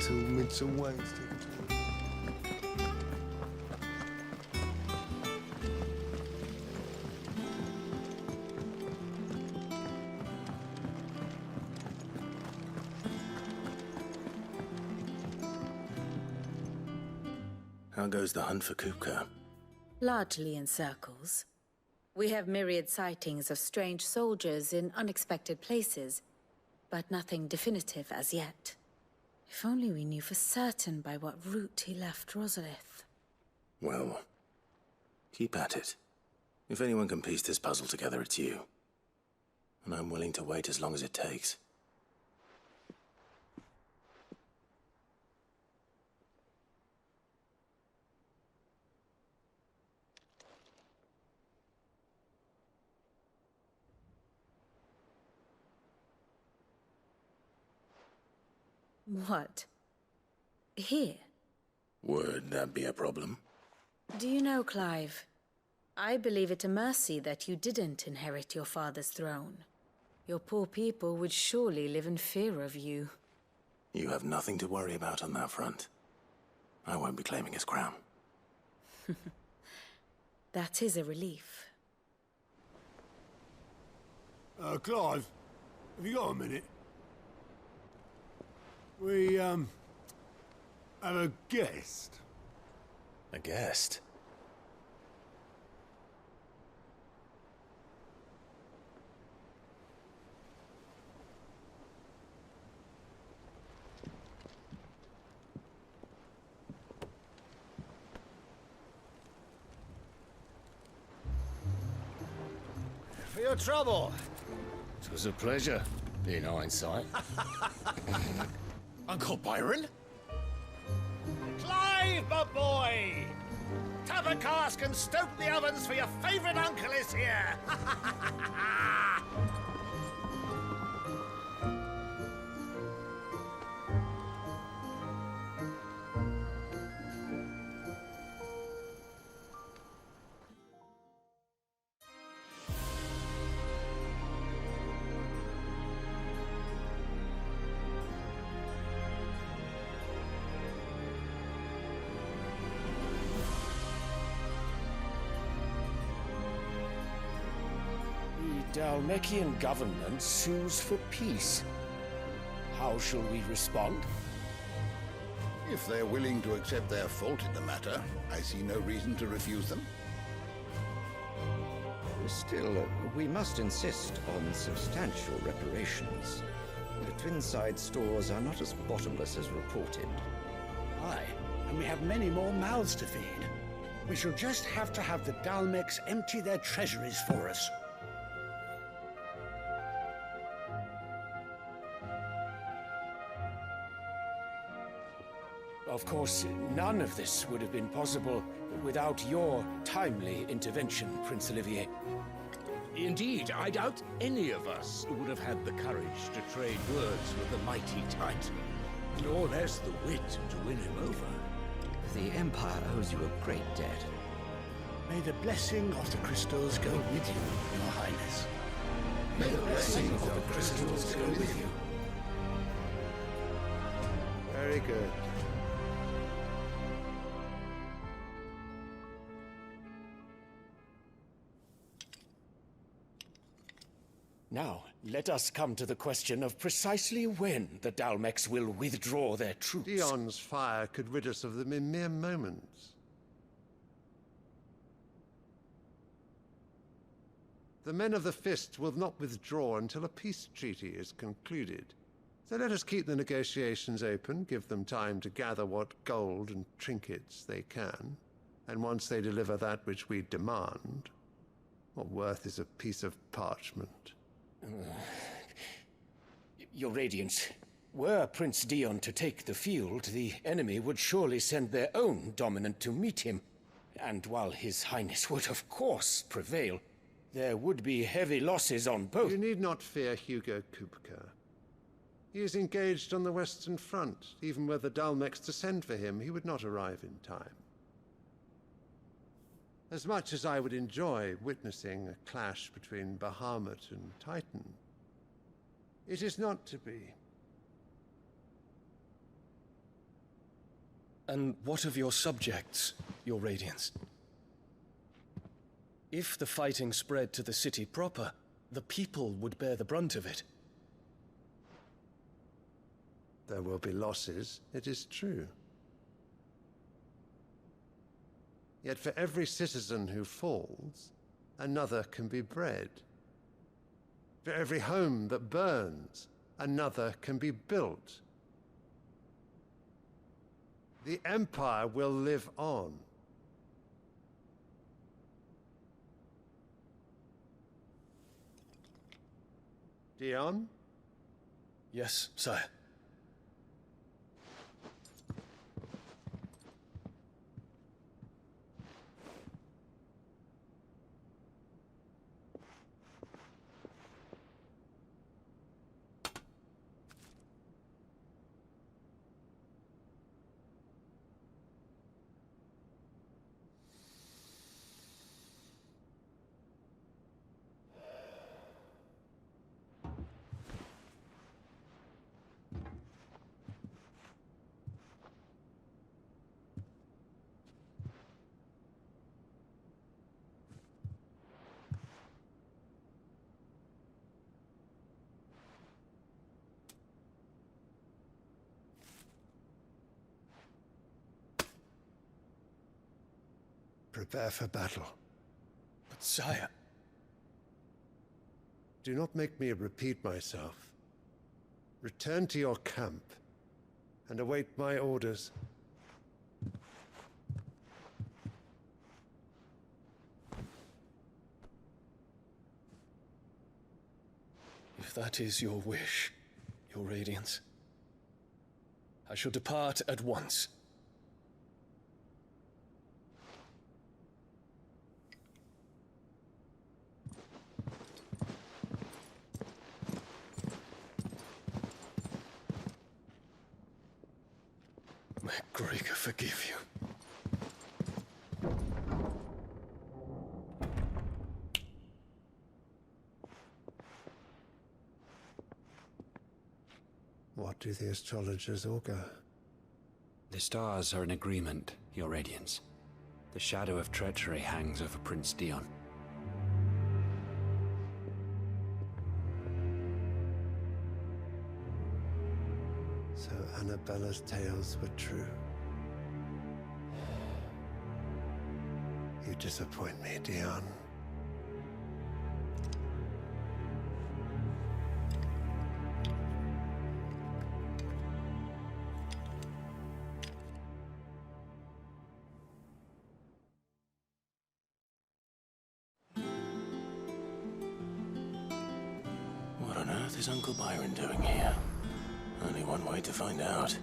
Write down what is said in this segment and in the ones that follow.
Two minutes away. How goes the hunt for Kupka? Largely in circles. We have myriad sightings of strange soldiers in unexpected places, but nothing definitive as yet. If only we knew for certain by what route he left Rosalith. Well, keep at it. If anyone can piece this puzzle together, it's you. And I'm willing to wait as long as it takes. What? Here? Would that be a problem? Do you know, Clive? I believe it a mercy that you didn't inherit your father's throne. Your poor people would surely live in fear of you. You have nothing to worry about on that front. I won't be claiming his crown. That is a relief. Clive, have you got a minute? We, have a guest. A guest? For your trouble. It was a pleasure, in hindsight. Uncle Byron? Clive, my boy! Tap a cask and stoke the ovens for your favourite uncle is here! The Dalmekian government sues for peace. How shall we respond? If they're willing to accept their fault in the matter, I see no reason to refuse them. Still, we must insist on substantial reparations. The Twinside stores are not as bottomless as reported. Aye, and we have many more mouths to feed. We shall just have to have the Dalmeks empty their treasuries for us. Of course, none of this would have been possible without your timely intervention, Prince Olivier. Indeed, I doubt any of us would have had the courage to trade words with the mighty Titan, nor less the wit to win him over. The Empire owes you a great debt. May the blessing of the crystals go with you, Your Highness. May the blessing of the crystals go with you. Very good. Now, let us come to the question of precisely when the Dalmeks will withdraw their troops. Dion's fire could rid us of them in mere moments. The men of the Fist will not withdraw until a peace treaty is concluded. So let us keep the negotiations open, give them time to gather what gold and trinkets they can, and once they deliver that which we demand, what worth is a piece of parchment? Your Radiance, were Prince Dion to take the field, the enemy would surely send their own dominant to meet him. And while His Highness would of course prevail, there would be heavy losses on both. You need not fear Hugo Kupka. He is engaged on the Western Front. Even were the Dalmeks to send for him, he would not arrive in time. As much as I would enjoy witnessing a clash between Bahamut and Titan, it is not to be. And what of your subjects, your Radiance? If the fighting spread to the city proper, the people would bear the brunt of it. There will be losses, it is true. Yet for every citizen who falls, another can be bred. For every home that burns, another can be built. The Empire will live on. Dion? Yes, sire. Prepare for battle. But sire... Do not make me repeat myself. Return to your camp and await my orders. If that is your wish, your Radiance, I shall depart at once. May Gregor forgive you. What do the astrologers augur? The stars are in agreement, your Radiance. The shadow of treachery hangs over Prince Dion. So Annabella's tales were true. You disappoint me, Dion. What on earth is Uncle Byron doing here? Only one way to find out.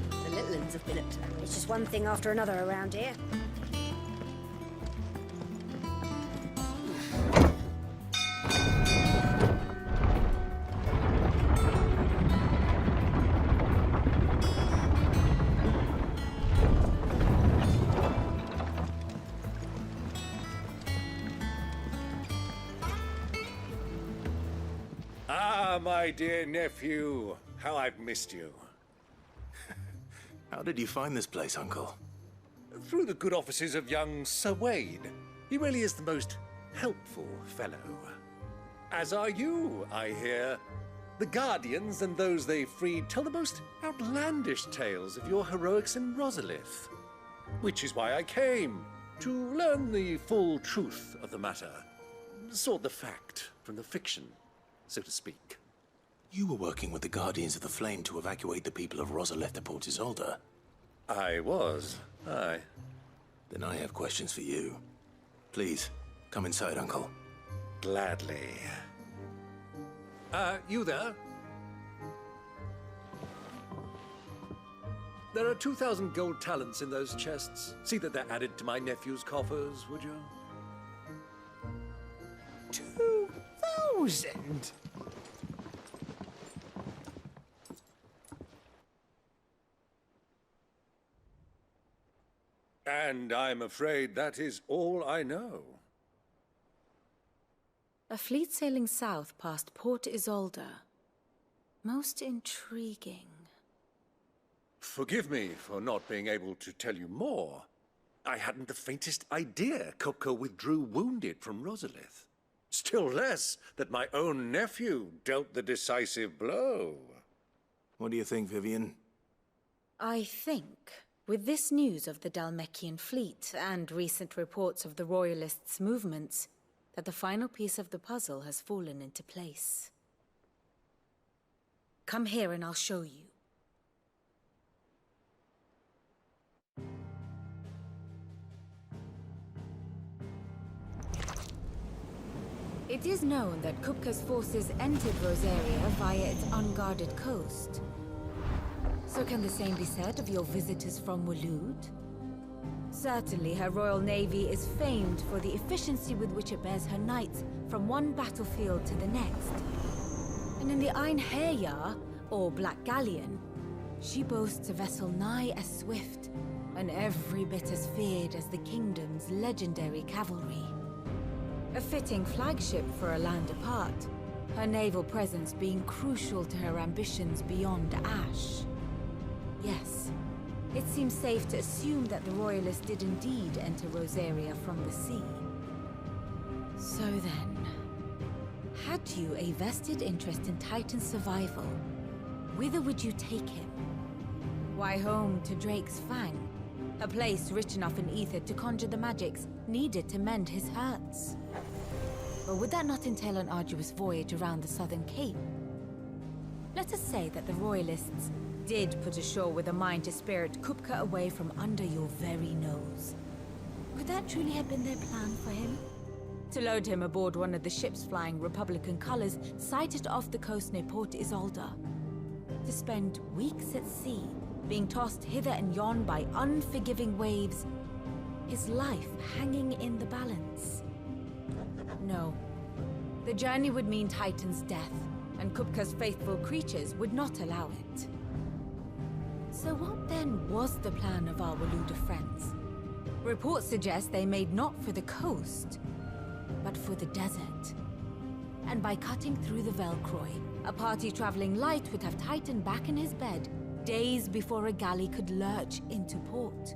The little ones have been up to. It's just one thing after another around here. Ah, my dear nephew, how I've missed you. How did you find this place, Uncle? Through the good offices of young Sir Wayne. He really is the most helpful fellow. As are you, I hear. The Guardians and those they freed tell the most outlandish tales of your heroics in Rosalith. Which is why I came, to learn the full truth of the matter. Sort the fact from the fiction, so to speak. You were working with the Guardians of the Flame to evacuate the people of Rosalith to Port Isolde. I was, aye. Then I have questions for you. Please, come inside, Uncle. Gladly. You there? There are 2,000 gold talents in those chests. See that they're added to my nephew's coffers, would you? 2,000? And I'm afraid that is all I know. A fleet sailing south past Port Isolde. Most intriguing. Forgive me for not being able to tell you more. I hadn't the faintest idea Kupka withdrew wounded from Rosalith. Still less that my own nephew dealt the decisive blow. What do you think, Vivian? I think, with this news of the Dhalmekian fleet and recent reports of the Royalists' movements, that the final piece of the puzzle has fallen into place. Come here and I'll show you. It is known that Kupka's forces entered Rosaria via its unguarded coast. So can the same be said of your visitors from Waloed? Certainly her Royal Navy is famed for the efficiency with which it bears her knights from one battlefield to the next. And in the Einherjar, or Black Galleon, she boasts a vessel nigh as swift and every bit as feared as the kingdom's legendary cavalry. A fitting flagship for a land apart, her naval presence being crucial to her ambitions beyond Ash. Yes, it seems safe to assume that the Royalists did indeed enter Rosaria from the sea. So then, had you a vested interest in Titan's survival, whither would you take him? Why, home to Drake's Fang, a place rich enough in ether to conjure the magics needed to mend his hurts. Or would that not entail an arduous voyage around the southern cape? Let us say that the Royalists did put ashore with a mind to spirit Kupka away from under your very nose. Could that truly have been their plan for him? To load him aboard one of the ships flying Republican colors sighted off the coast near Port Isolde. To spend weeks at sea, being tossed hither and yon by unforgiving waves, his life hanging in the balance. No. The journey would mean Titan's death, and Kupka's faithful creatures would not allow it. So what then was the plan of our Waloed friends? Reports suggest they made not for the coast, but for the desert. And by cutting through the Velcroy, a party traveling light would have Titan back in his bed days before a galley could lurch into port.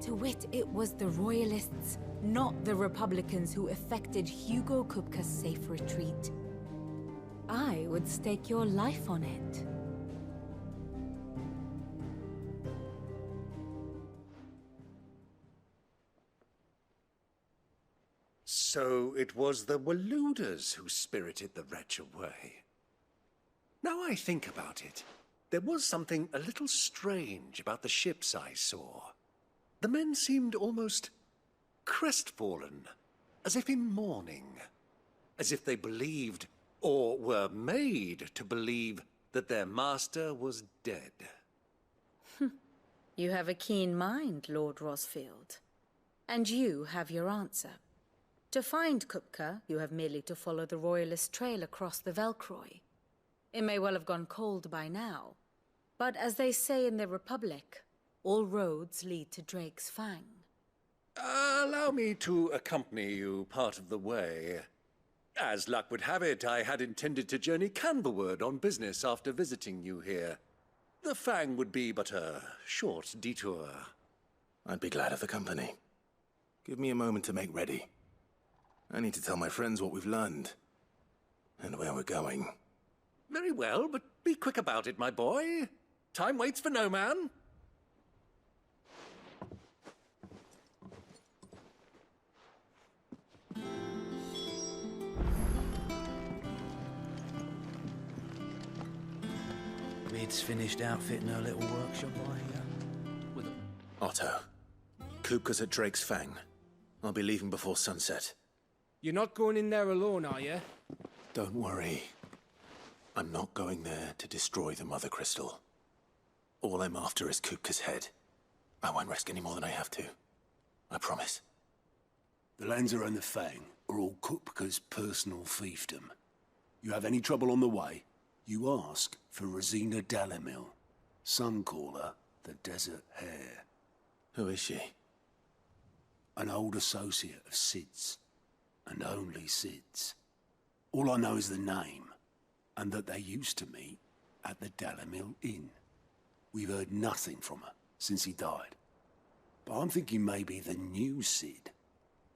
To wit, it was the Royalists, not the Republicans, who effected Hugo Kupka's safe retreat. I would stake your life on it. So it was the Waloeders who spirited the wretch away. Now I think about it, there was something a little strange about the ships I saw. The men seemed almost crestfallen, as if in mourning, as if they believed, or were made to believe, that their master was dead. You have a keen mind, Lord Rosfield. And you have your answer. To find Kupka, you have merely to follow the Royalist trail across the Velcroy. It may well have gone cold by now, but as they say in the Republic, all roads lead to Drake's Fang. Allow me to accompany you part of the way. As luck would have it, I had intended to journey Canberward on business after visiting you here. The Fang would be but a short detour. I'd be glad of the company. Give me a moment to make ready. I need to tell my friends what we've learned, and where we're going. Very well, but be quick about it, my boy. Time waits for no man. Rid's finished outfitting her little workshop, I hear. Otto, Kupka's at Drake's Fang. I'll be leaving before sunset. You're not going in there alone, are you? Don't worry. I'm not going there to destroy the Mother Crystal. All I'm after is Kupka's head. I won't risk any more than I have to. I promise. The Lanza and the Fang are all Kupka's personal fiefdom. You have any trouble on the way, you ask for Rosina Dalamil. Some call her the Desert Hare. Who is she? An old associate of Sid's. And only Sid's. All I know is the name. and that they used to meet at the Dalamil Inn. We've heard nothing from her since he died. But I'm thinking maybe the new Cid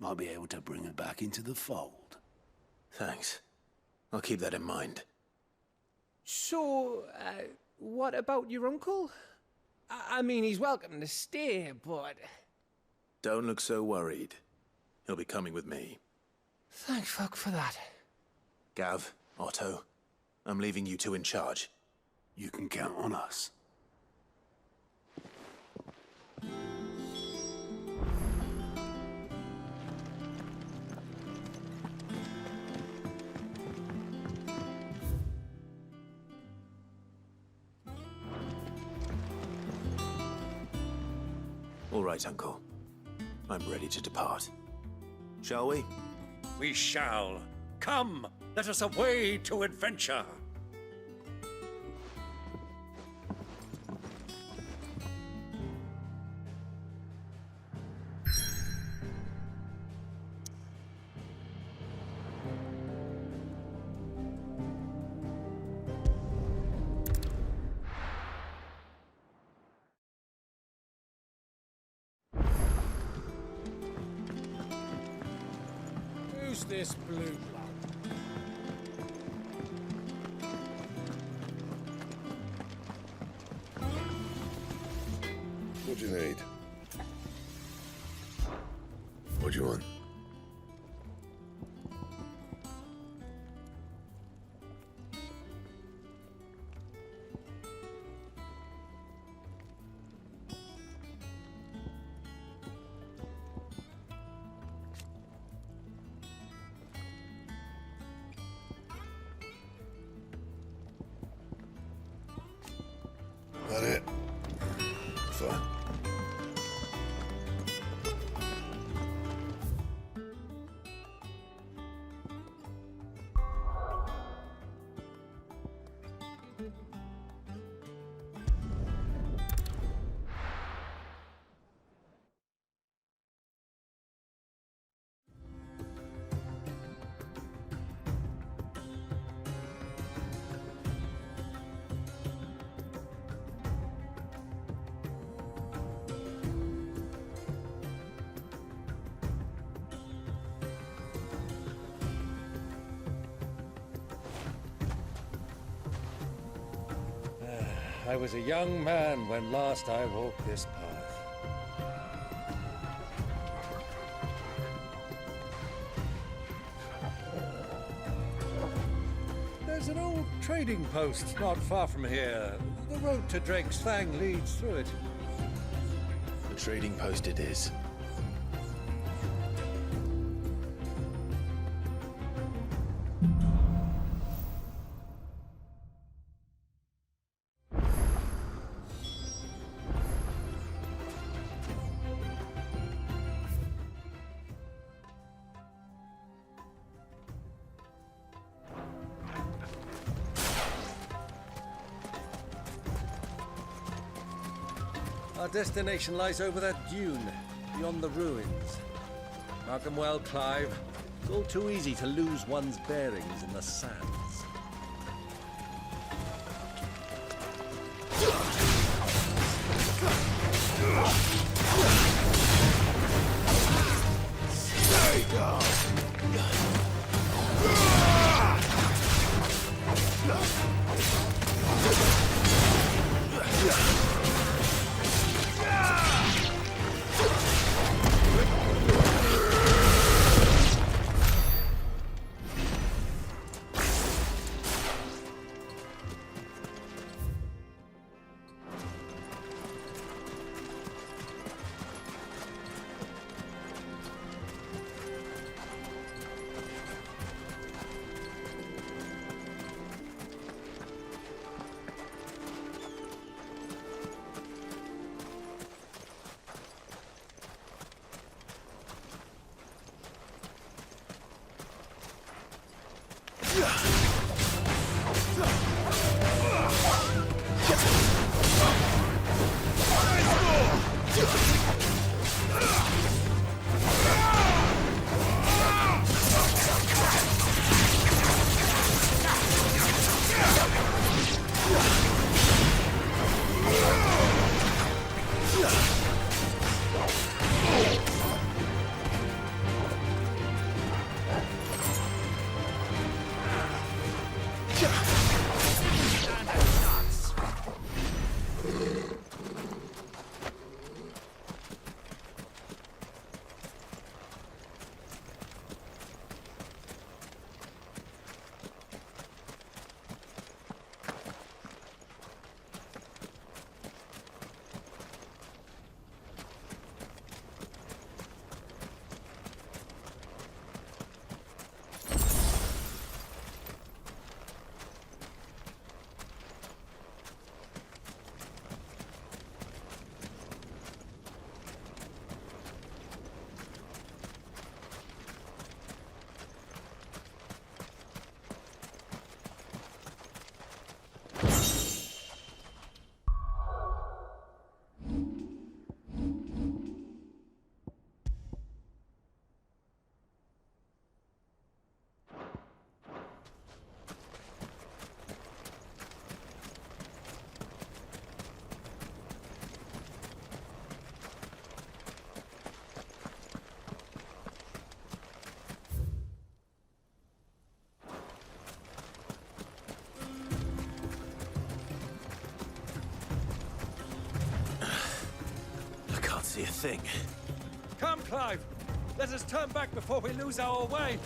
might be able to bring her back into the fold. Thanks. I'll keep that in mind. So, what about your uncle? I mean, he's welcome to stay, but... Don't look so worried. He'll be coming with me. Thank fuck for that. Gav, Otto, I'm leaving you two in charge. You can count on us. All right, Uncle. I'm ready to depart. Shall we? We shall. Come, let us away to adventure. Who's this blue blood? What do you need? What do you want? That it? Fine. I was a young man when last I walked this path. There's an old trading post not far from here. The road to Drake's Fang leads through it. The trading post it is. Our destination lies over that dune, beyond the ruins. Mark 'em well, Clive. It's all too easy to lose one's bearings in the sands. thing. Come, Clive! Let us turn back before we lose our way!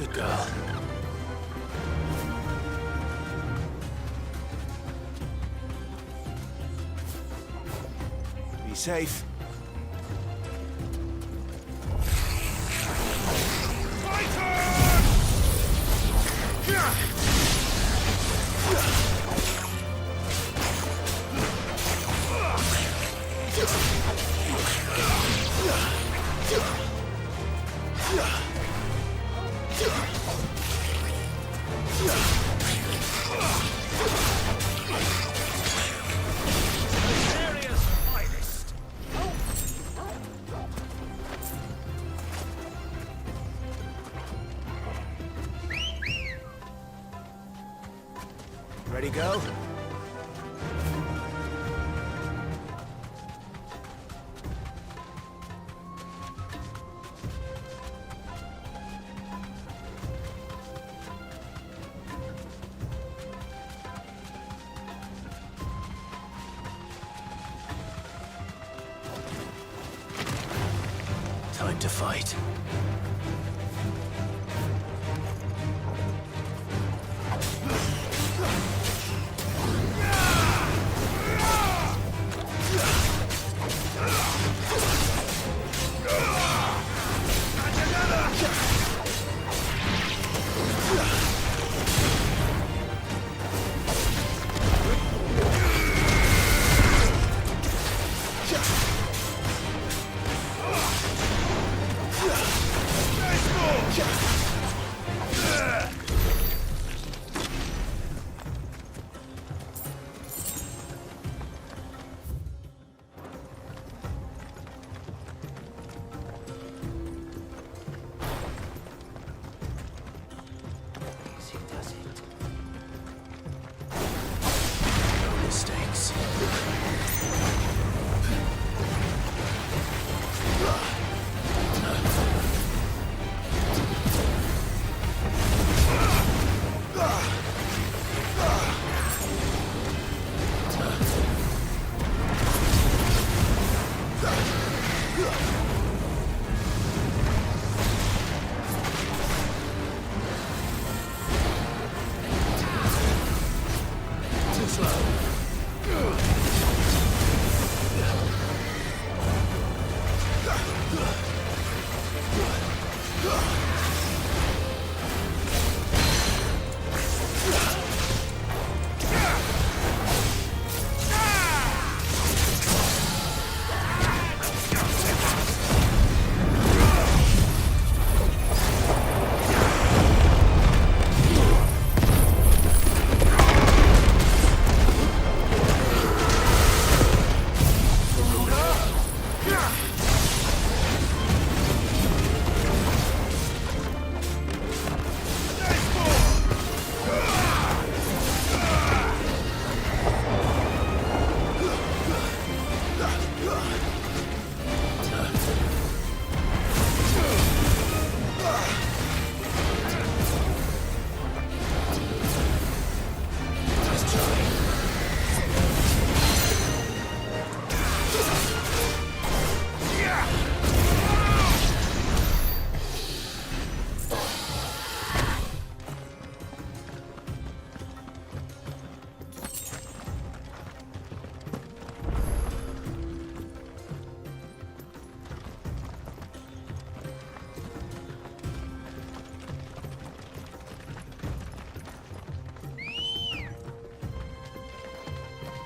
Good girl. Be safe. Ready, go? Time to fight.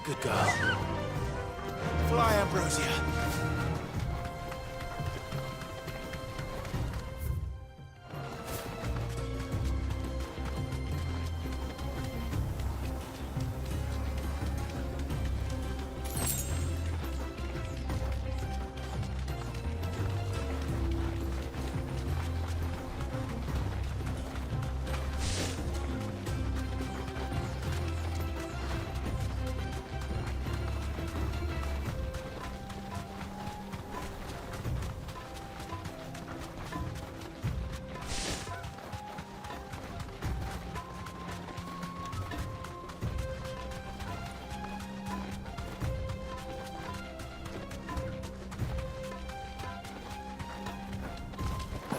Good girl. Fly, Ambrosia.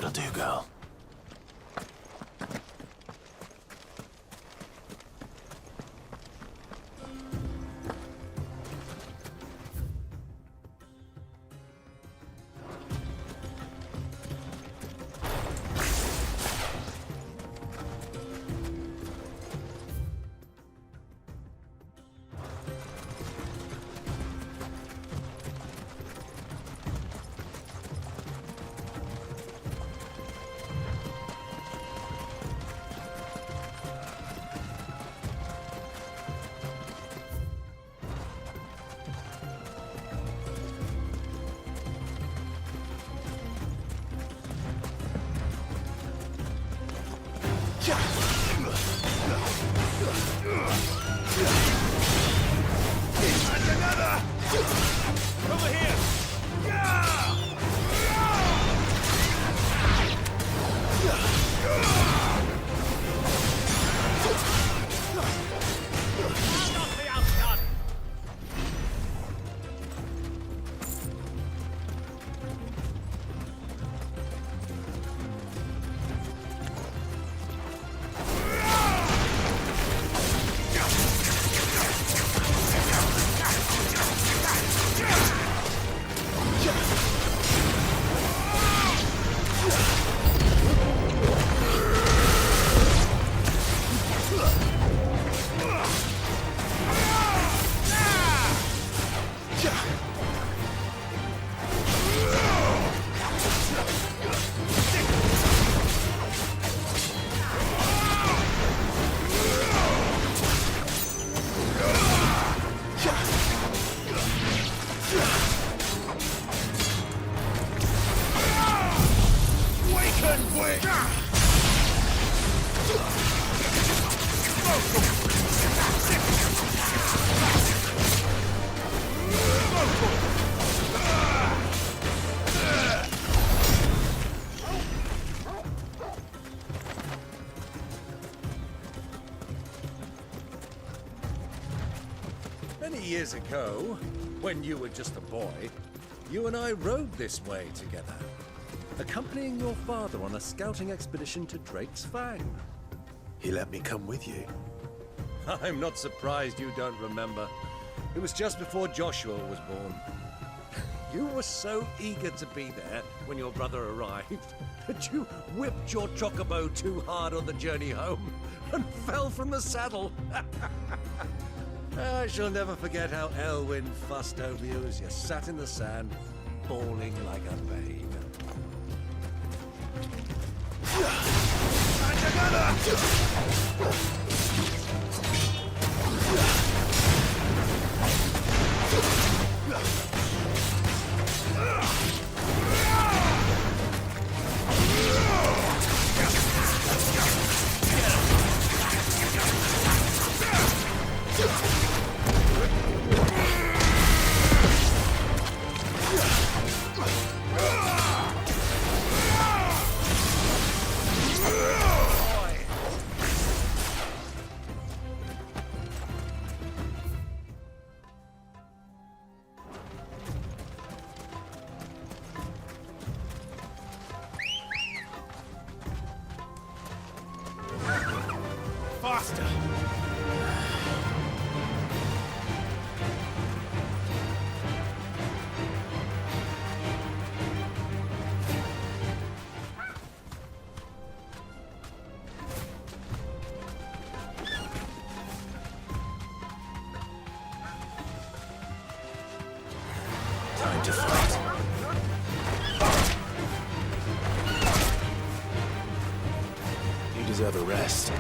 That'll do, girl. Over here! Many years ago, when you were just a boy, you and I rode this way together, accompanying your father on a scouting expedition to Drake's Fang. He let me come with you. I'm not surprised you don't remember. It was just before Joshua was born. You were so eager to be there when your brother arrived that you whipped your chocobo too hard on the journey home and fell from the saddle. I shall never forget how Elwyn fussed over you as you sat in the sand, bawling like a babe. Time to fight. You deserve a rest.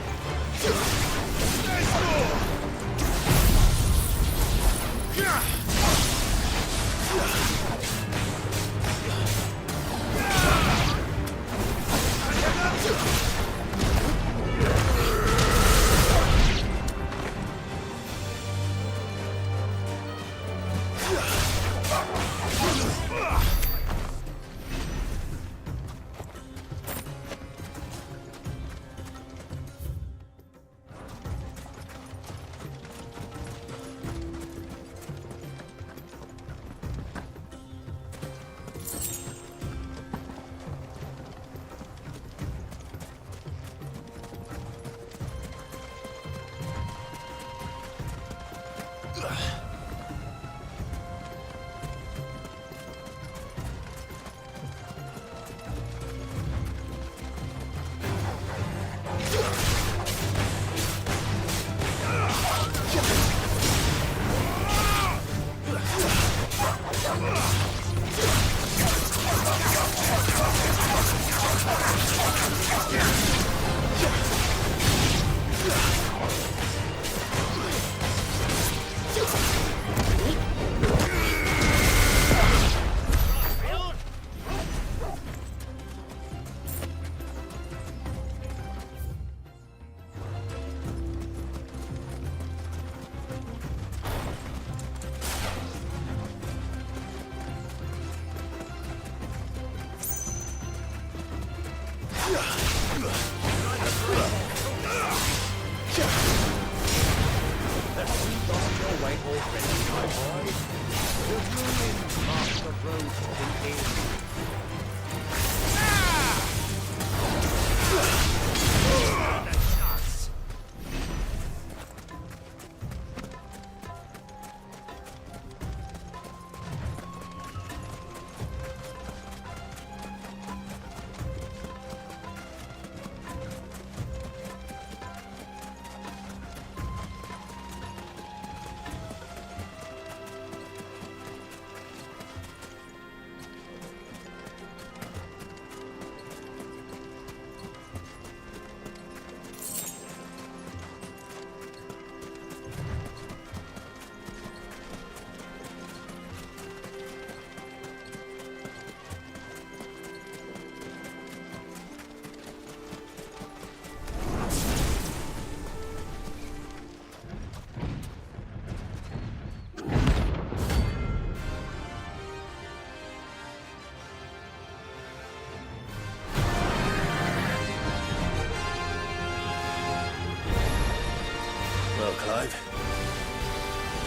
Well, Clive,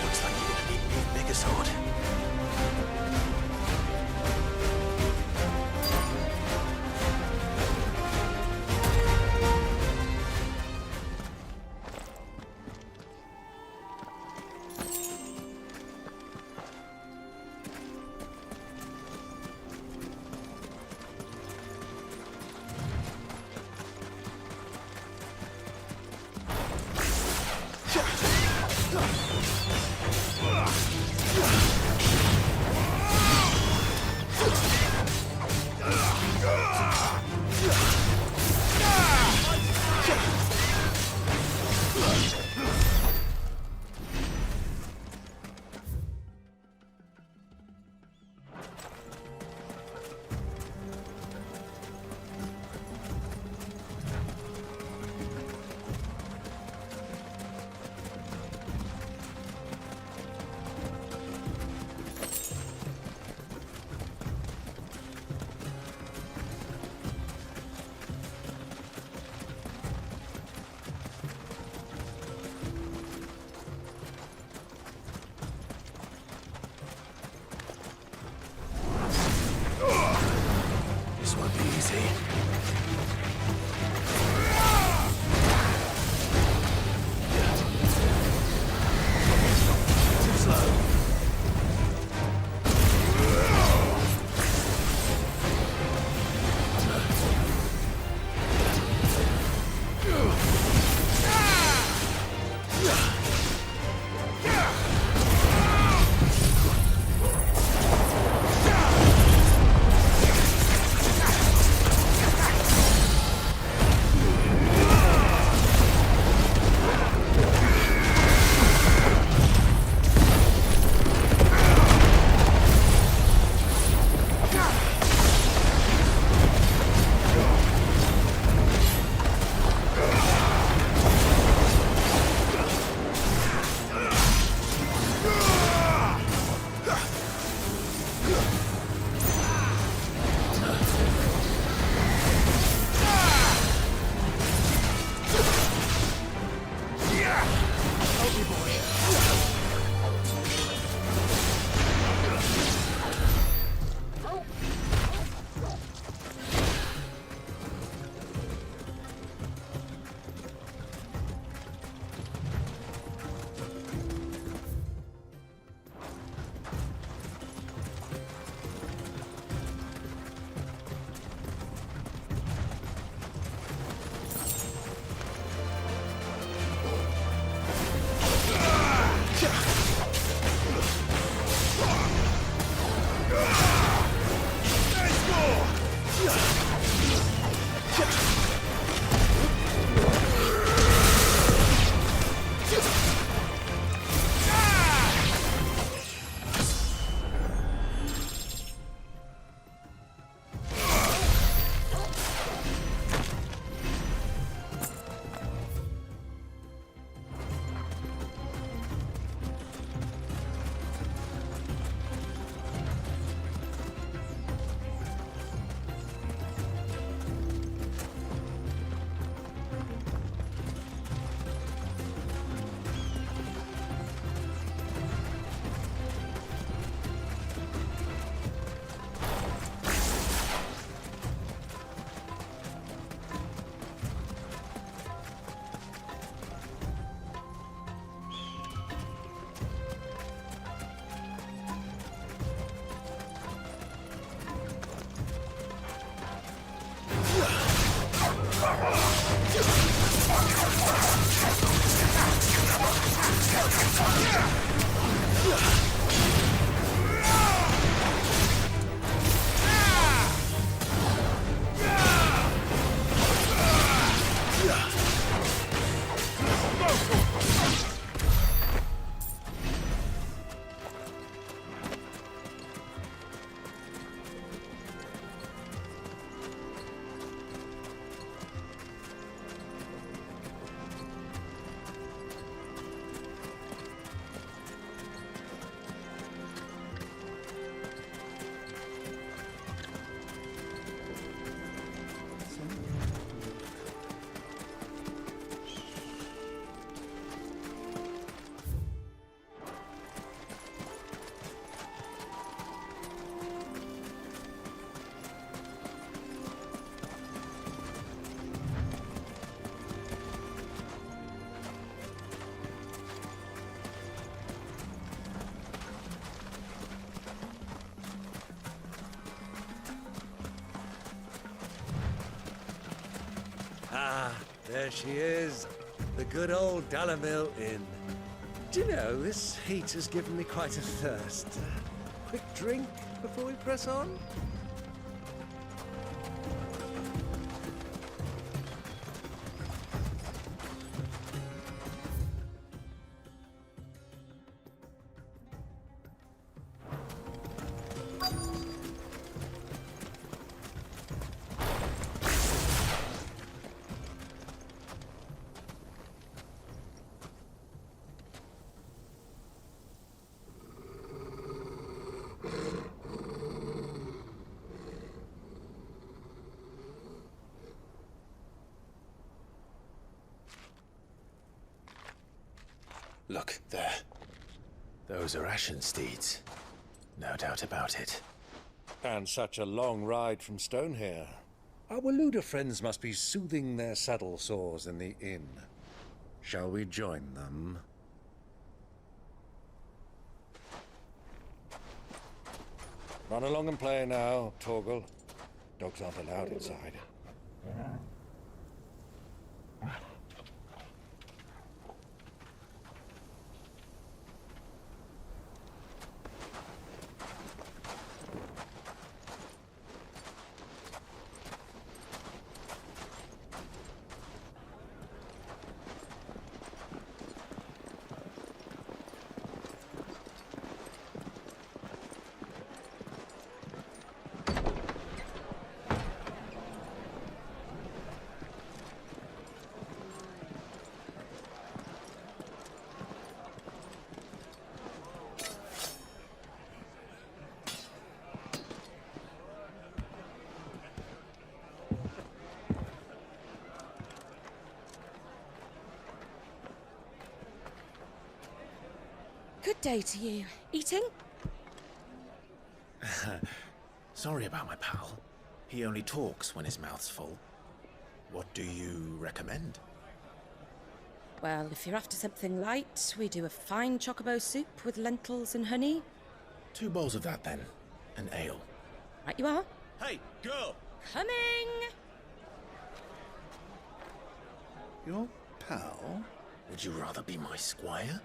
looks like you're gonna need me a bigger sword. she is. The good old Dalamil Inn. Do you know, this heat has given me quite a thirst. Quick drink before we press on? Look, there. Those are Ashen steeds. No doubt about it. And such a long ride from Stone here. Our Waluda friends must be soothing their saddle sores in the inn. Shall we join them? Run along and play now, Torgal. Dogs aren't allowed inside. Good day to you. Eating? Sorry about my pal. He only talks when his mouth's full. What do you recommend? Well, if you're after something light, we do a fine chocobo soup with lentils and honey. 2 bowls of that, then. An ale. Right you are. Hey, girl! Coming! Your pal? Would you rather be my squire?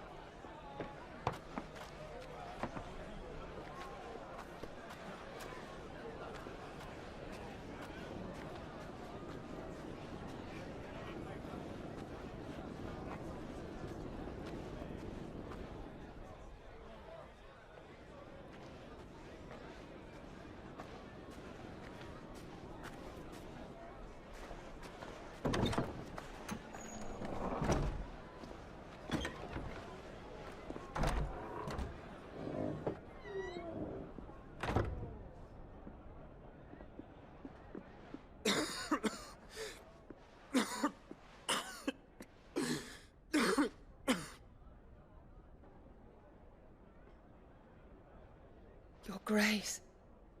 Your Grace,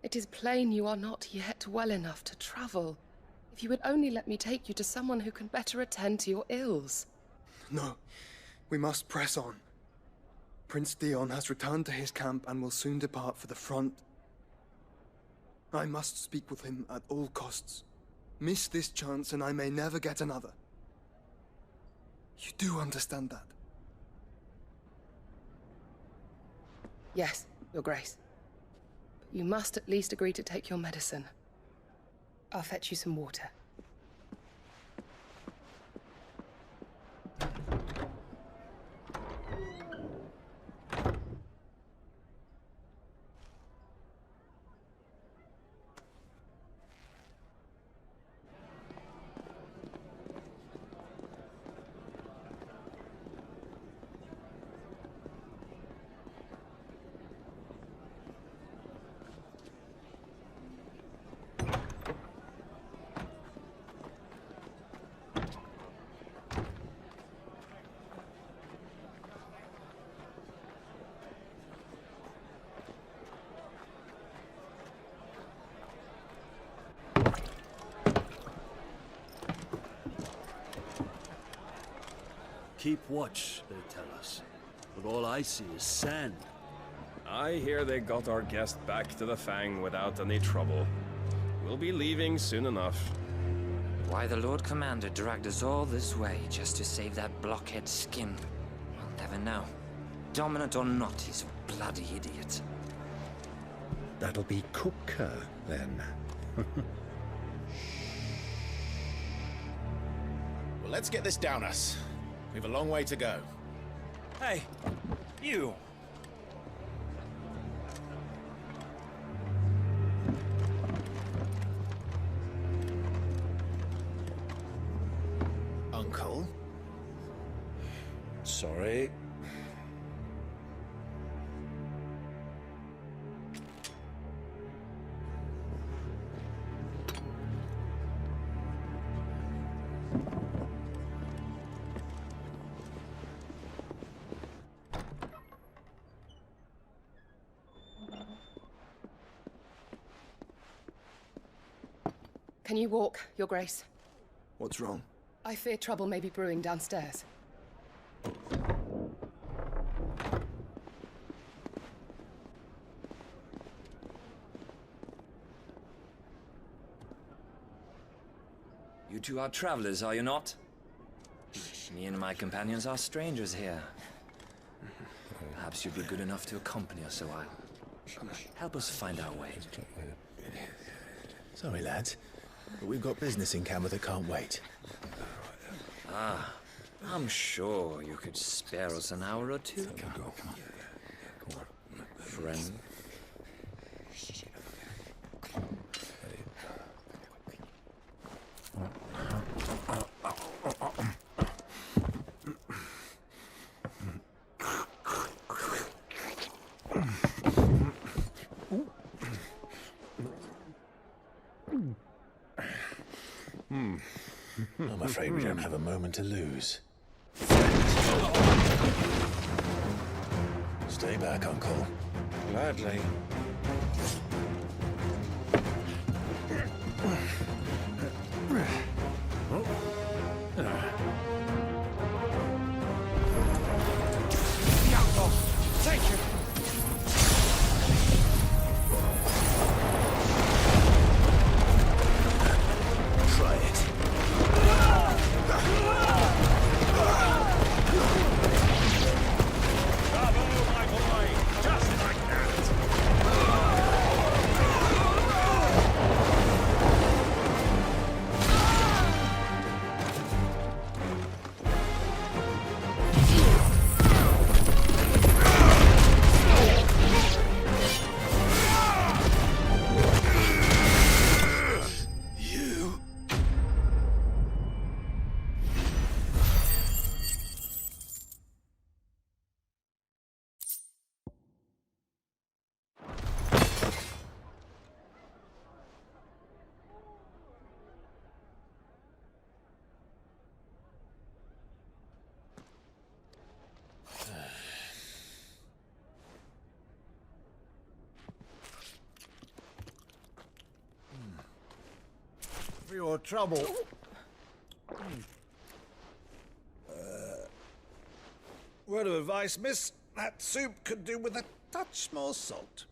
it is plain you are not yet well enough to travel. If you would only let me take you to someone who can better attend to your ills. No, we must press on. Prince Dion has returned to his camp and will soon depart for the front. I must speak with him at all costs. Miss this chance and I may never get another. You do understand that? Yes, Your Grace. But you must at least agree to take your medicine. I'll fetch you some water. Keep watch, they tell us. But all I see is sand. I hear they got our guest back to the Fang without any trouble. We'll be leaving soon enough. Why the Lord Commander dragged us all this way just to save that blockhead skin, we'll never know. Dominant or not, he's a bloody idiot. That'll be Cooker, then. Well, let's get this down us. We've a long way to go. Hey, you! Uncle? Sorry. Can you walk, Your Grace? What's wrong? I fear trouble may be brewing downstairs. You two are travelers, are you not? Me and my companions are strangers here. Perhaps you'd be good enough to accompany us a while. Help us find our way. Sorry, lads, but we've got business in camera that can't wait. Ah, I'm sure you could spare us an hour or two. Friend. I'm afraid we don't have a moment to lose. Stay back, Uncle. Gladly. Thank you. Try it. Bravo, my boy! Just like that! For your trouble. Word of advice, miss. That soup could do with a touch more salt.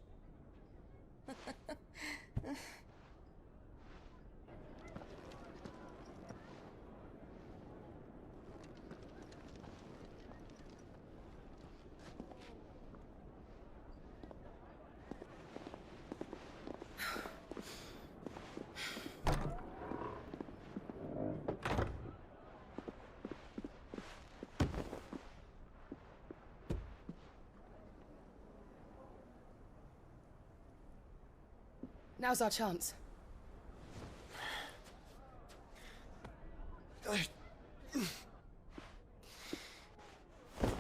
Now's our chance.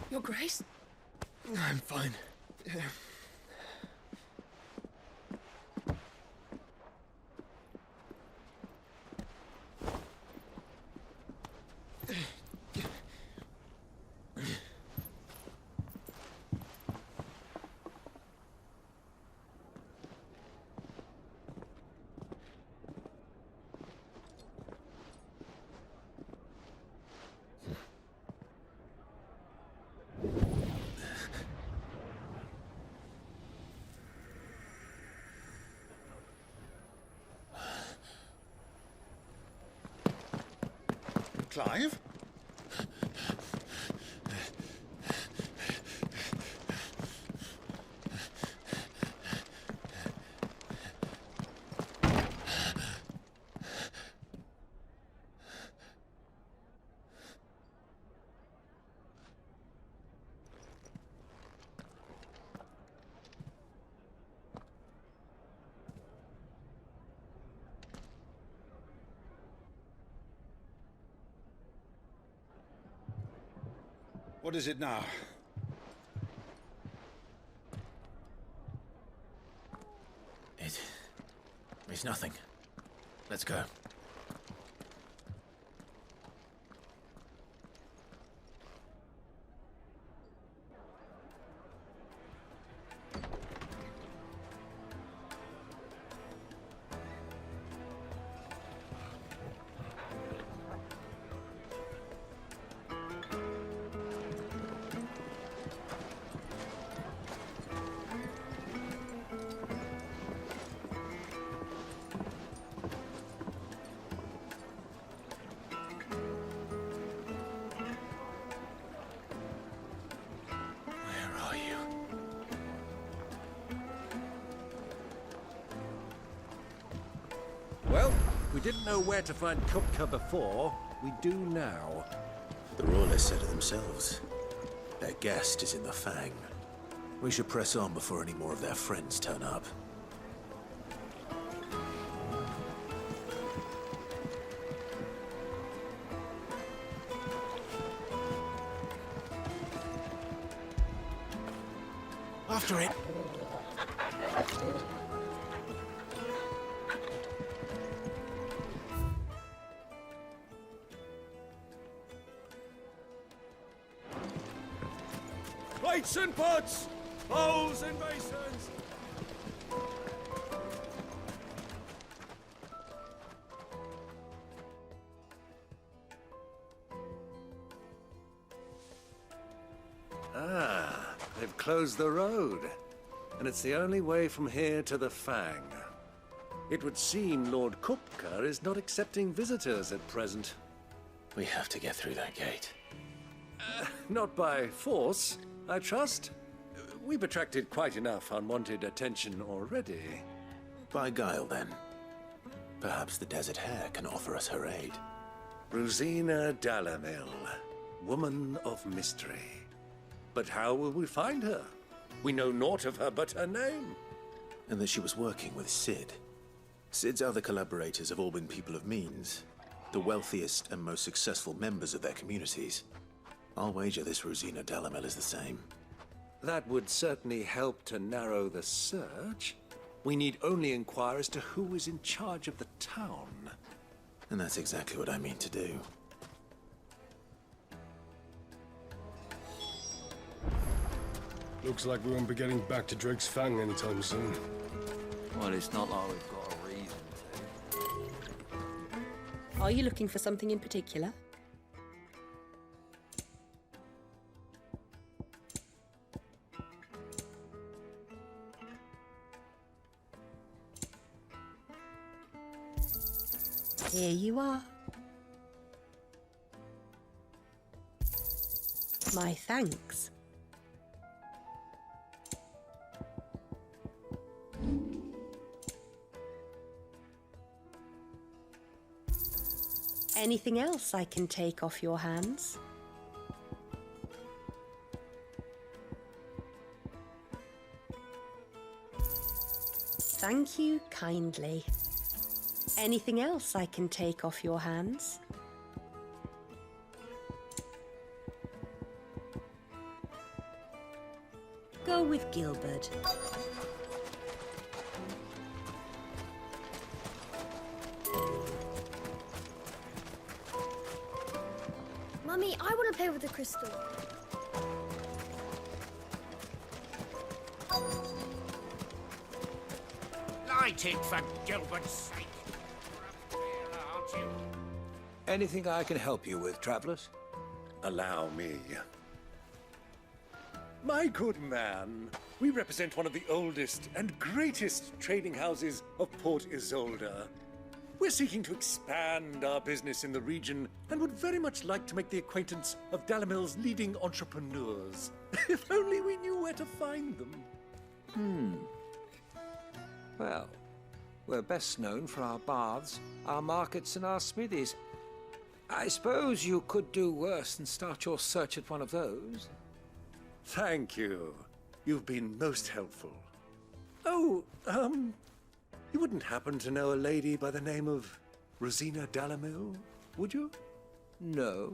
Your Grace? I'm fine. Clive? What is it now? It's nothing. Let's go. Well, we didn't know where to find Kupka before. We do now. The Royalists said it themselves. Their guest is in the Fang. We should press on before any more of their friends turn up. After it! Plates and pots! Bowls and basins! Ah, they've closed the road. And it's the only way from here to the Fang. It would seem Lord Kupka is not accepting visitors at present. We have to get through that gate. Not by force, I trust. We've attracted quite enough unwanted attention already. By guile, then. Perhaps the Desert Hare can offer us her aid. Rosina Dalamil, woman of mystery. But how will we find her? We know naught of her but her name. And that she was working with Sid. Sid's other collaborators have all been people of means. The wealthiest and most successful members of their communities. I'll wager this Rosina Dalamil is the same. That would certainly help to narrow the search. We need only inquire as to who is in charge of the town. And that's exactly what I mean to do. Looks like we won't be getting back to Drake's Fang anytime soon. Well, it's not like we've got a reason to. Are you looking for something in particular? Here you are. My thanks. Anything else I can take off your hands? Thank you kindly. Anything else I can take off your hands? Go with Gilbert. Mummy, I want to play with the crystal. Light it for Gilbert's sake. Aren't you? Anything I can help you with, travelers? Allow me. My good man, we represent one of the oldest and greatest trading houses of Port Isolde. We're seeking to expand our business in the region and would very much like to make the acquaintance of Dalamil's leading entrepreneurs. If only we knew where to find them. Well, we're best known for our baths, our markets, and our smithies. I suppose you could do worse than start your search at one of those. Thank you. You've been most helpful. Oh, you wouldn't happen to know a lady by the name of Rosina Dalamil, would you? No.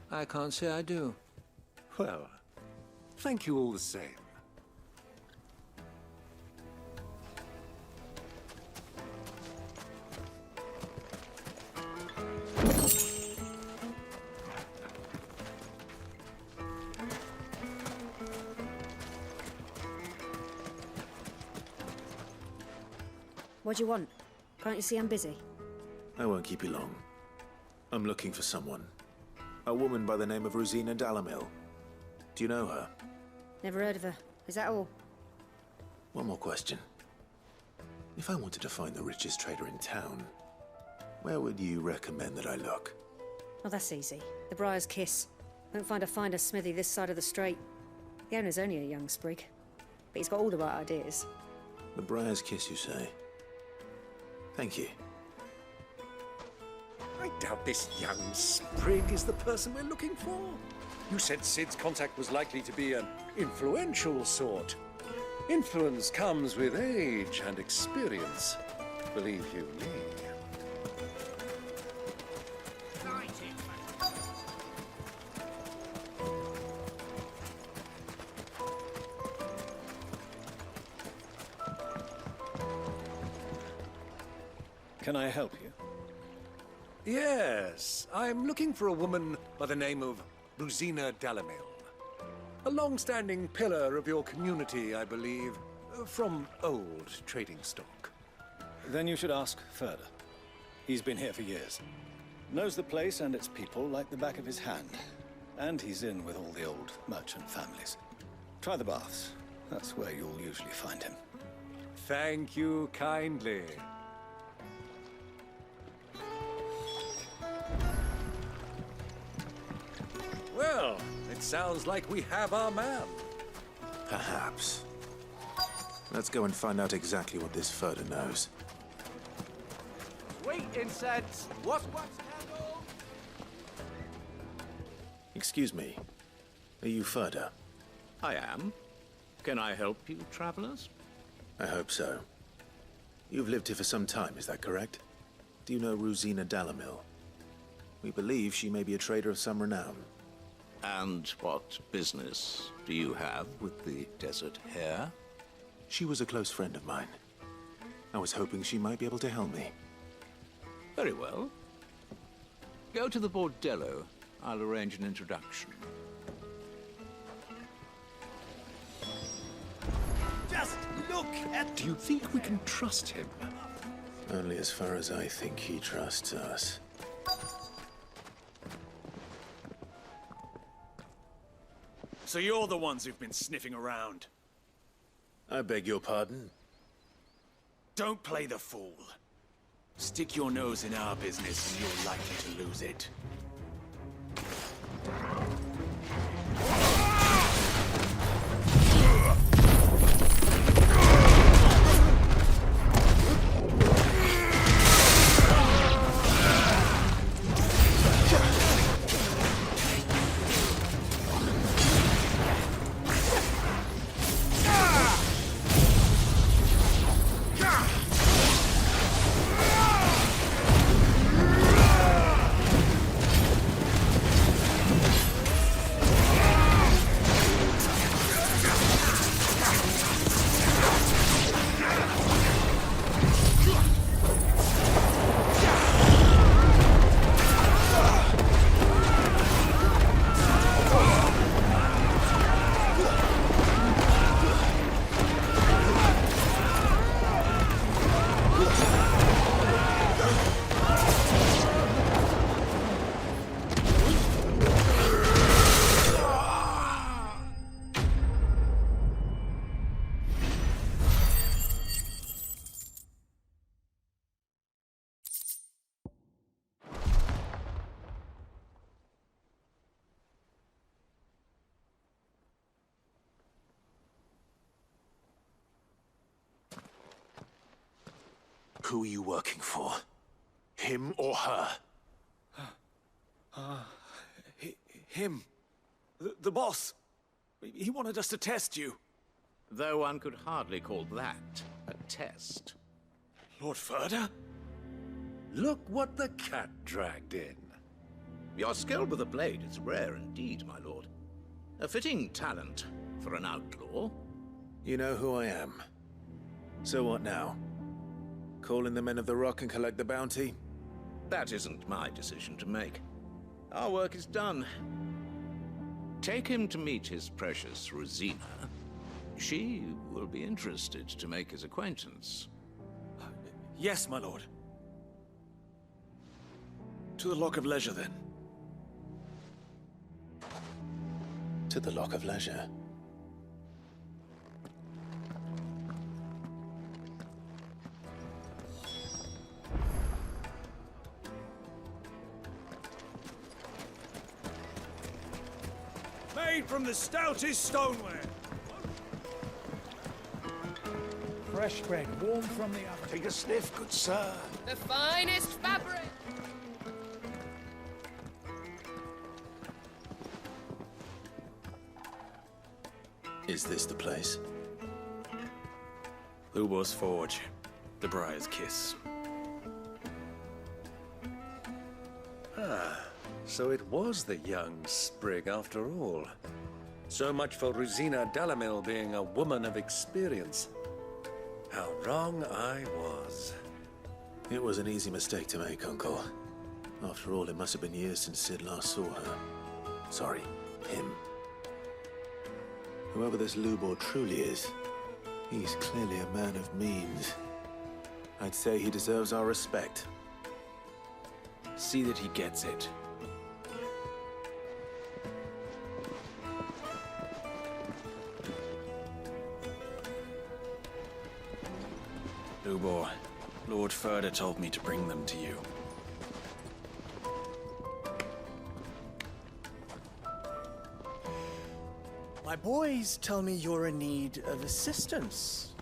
I can't say I do. Well, thank you all the same. What do you want? Can't you see I'm busy? I won't keep you long. I'm looking for someone. A woman by the name of Rosina Dalamil. Do you know her? Never heard of her. Is that all? One more question. If I wanted to find the richest trader in town, where would you recommend that I look? Oh, that's easy. The Briar's Kiss. Won't find a finer smithy this side of the strait. The owner's only a young sprig, but he's got all the right ideas. The Briar's Kiss, you say? Thank you. I doubt this young sprig is the person we're looking for. You said Sid's contact was likely to be an influential sort. Influence comes with age and experience, believe you me. Can I help you? Yes, I'm looking for a woman by the name of Rosina Dalamil. A long-standing pillar of your community, I believe, from old trading stock. Then you should ask further. He's been here for years. Knows the place and its people like the back of his hand. And he's in with all the old merchant families. Try the baths. That's where you'll usually find him. Thank you kindly. Well, it sounds like we have our man. Perhaps. Let's go and find out exactly what this Furter knows. Sweet incense! What's candle? Excuse me. Are you Furter? I am. Can I help you, travelers? I hope so. You've lived here for some time, is that correct? Do you know Rosina Dalamil? We believe she may be a trader of some renown. And what business do you have with the desert hare? She was a close friend of mine. I was hoping she might be able to help me. Very well. Go to the bordello. I'll arrange an introduction. Just look at... Do you think we can trust him? Only as far as I think he trusts us. So you're the ones who've been sniffing around. I beg your pardon? Don't play the fool. Stick your nose in our business and you're likely to lose it. Who are you working for? Him or her? Him. The boss. He wanted us to test you. Though one could hardly call that a test. Lord Ferda? Look what the cat dragged in. Your skill with the blade is rare indeed, my lord. A fitting talent for an outlaw. You know who I am. So what now? Call in the Men of the Rock and collect the bounty? That isn't my decision to make. Our work is done. Take him to meet his precious Rosina. She will be interested to make his acquaintance. Yes, my lord. To the Lock of Leisure, then. To the Lock of Leisure. Made from the stoutest stoneware. Fresh bread, warm from the oven. Take a sniff, good sir. The finest fabric! Is this the place? Lubor's Forge. The Briar's Kiss. Ah, so it was the young sprig after all. So much for Rosina Dalamil being a woman of experience. How wrong I was. It was an easy mistake to make, Uncle. After all, it must have been years since Sid last saw her. Sorry, him. Whoever this Lubor truly is, he's clearly a man of means. I'd say he deserves our respect. See that he gets it. Lubor, Lord Ferda told me to bring them to you. My boys tell me you're in need of assistance.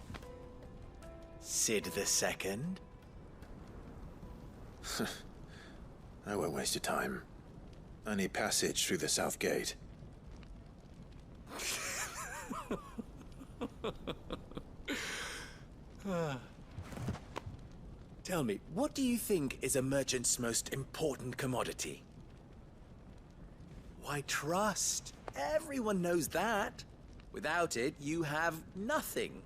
Sid the Second? I won't waste your time. I need passage through the south gate. Tell me, what do you think is a merchant's most important commodity? Why, trust. Everyone knows that. Without it, you have nothing.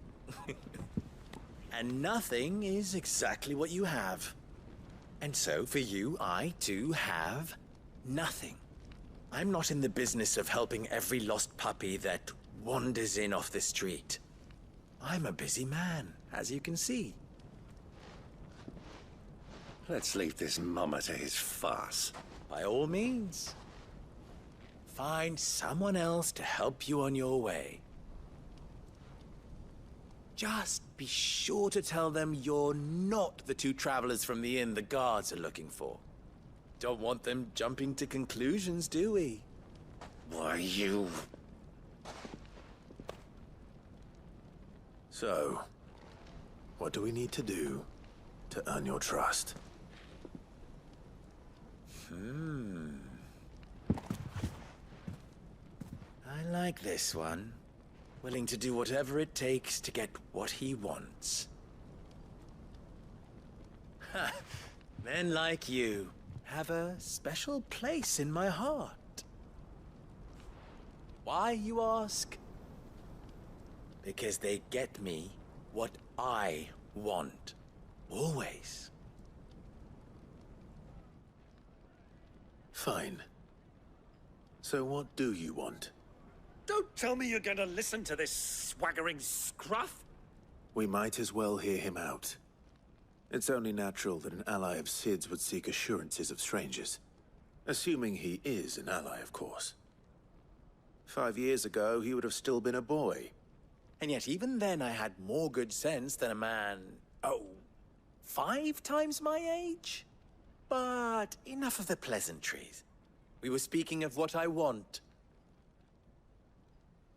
And nothing is exactly what you have. And so, for you, I, too, have nothing. I'm not in the business of helping every lost puppy that wanders in off the street. I'm a busy man, as you can see. Let's leave this mummer to his farce. By all means. Find someone else to help you on your way. Just be sure to tell them you're not the two travelers from the inn the guards are looking for. Don't want them jumping to conclusions, do we? Why, you... So, what do we need to do to earn your trust? I like this one. Willing to do whatever it takes to get what he wants. Ha! Men like you have a special place in my heart. Why, you ask? Because they get me what I want. Always. Fine. So what do you want? Don't tell me you're going to listen to this swaggering scruff! We might as well hear him out. It's only natural that an ally of Sid's would seek assurances of strangers. Assuming he is an ally, of course. 5 years ago, he would have still been a boy. And yet even then I had more good sense than a man, 5 times my age? But enough of the pleasantries. We were speaking of what I want.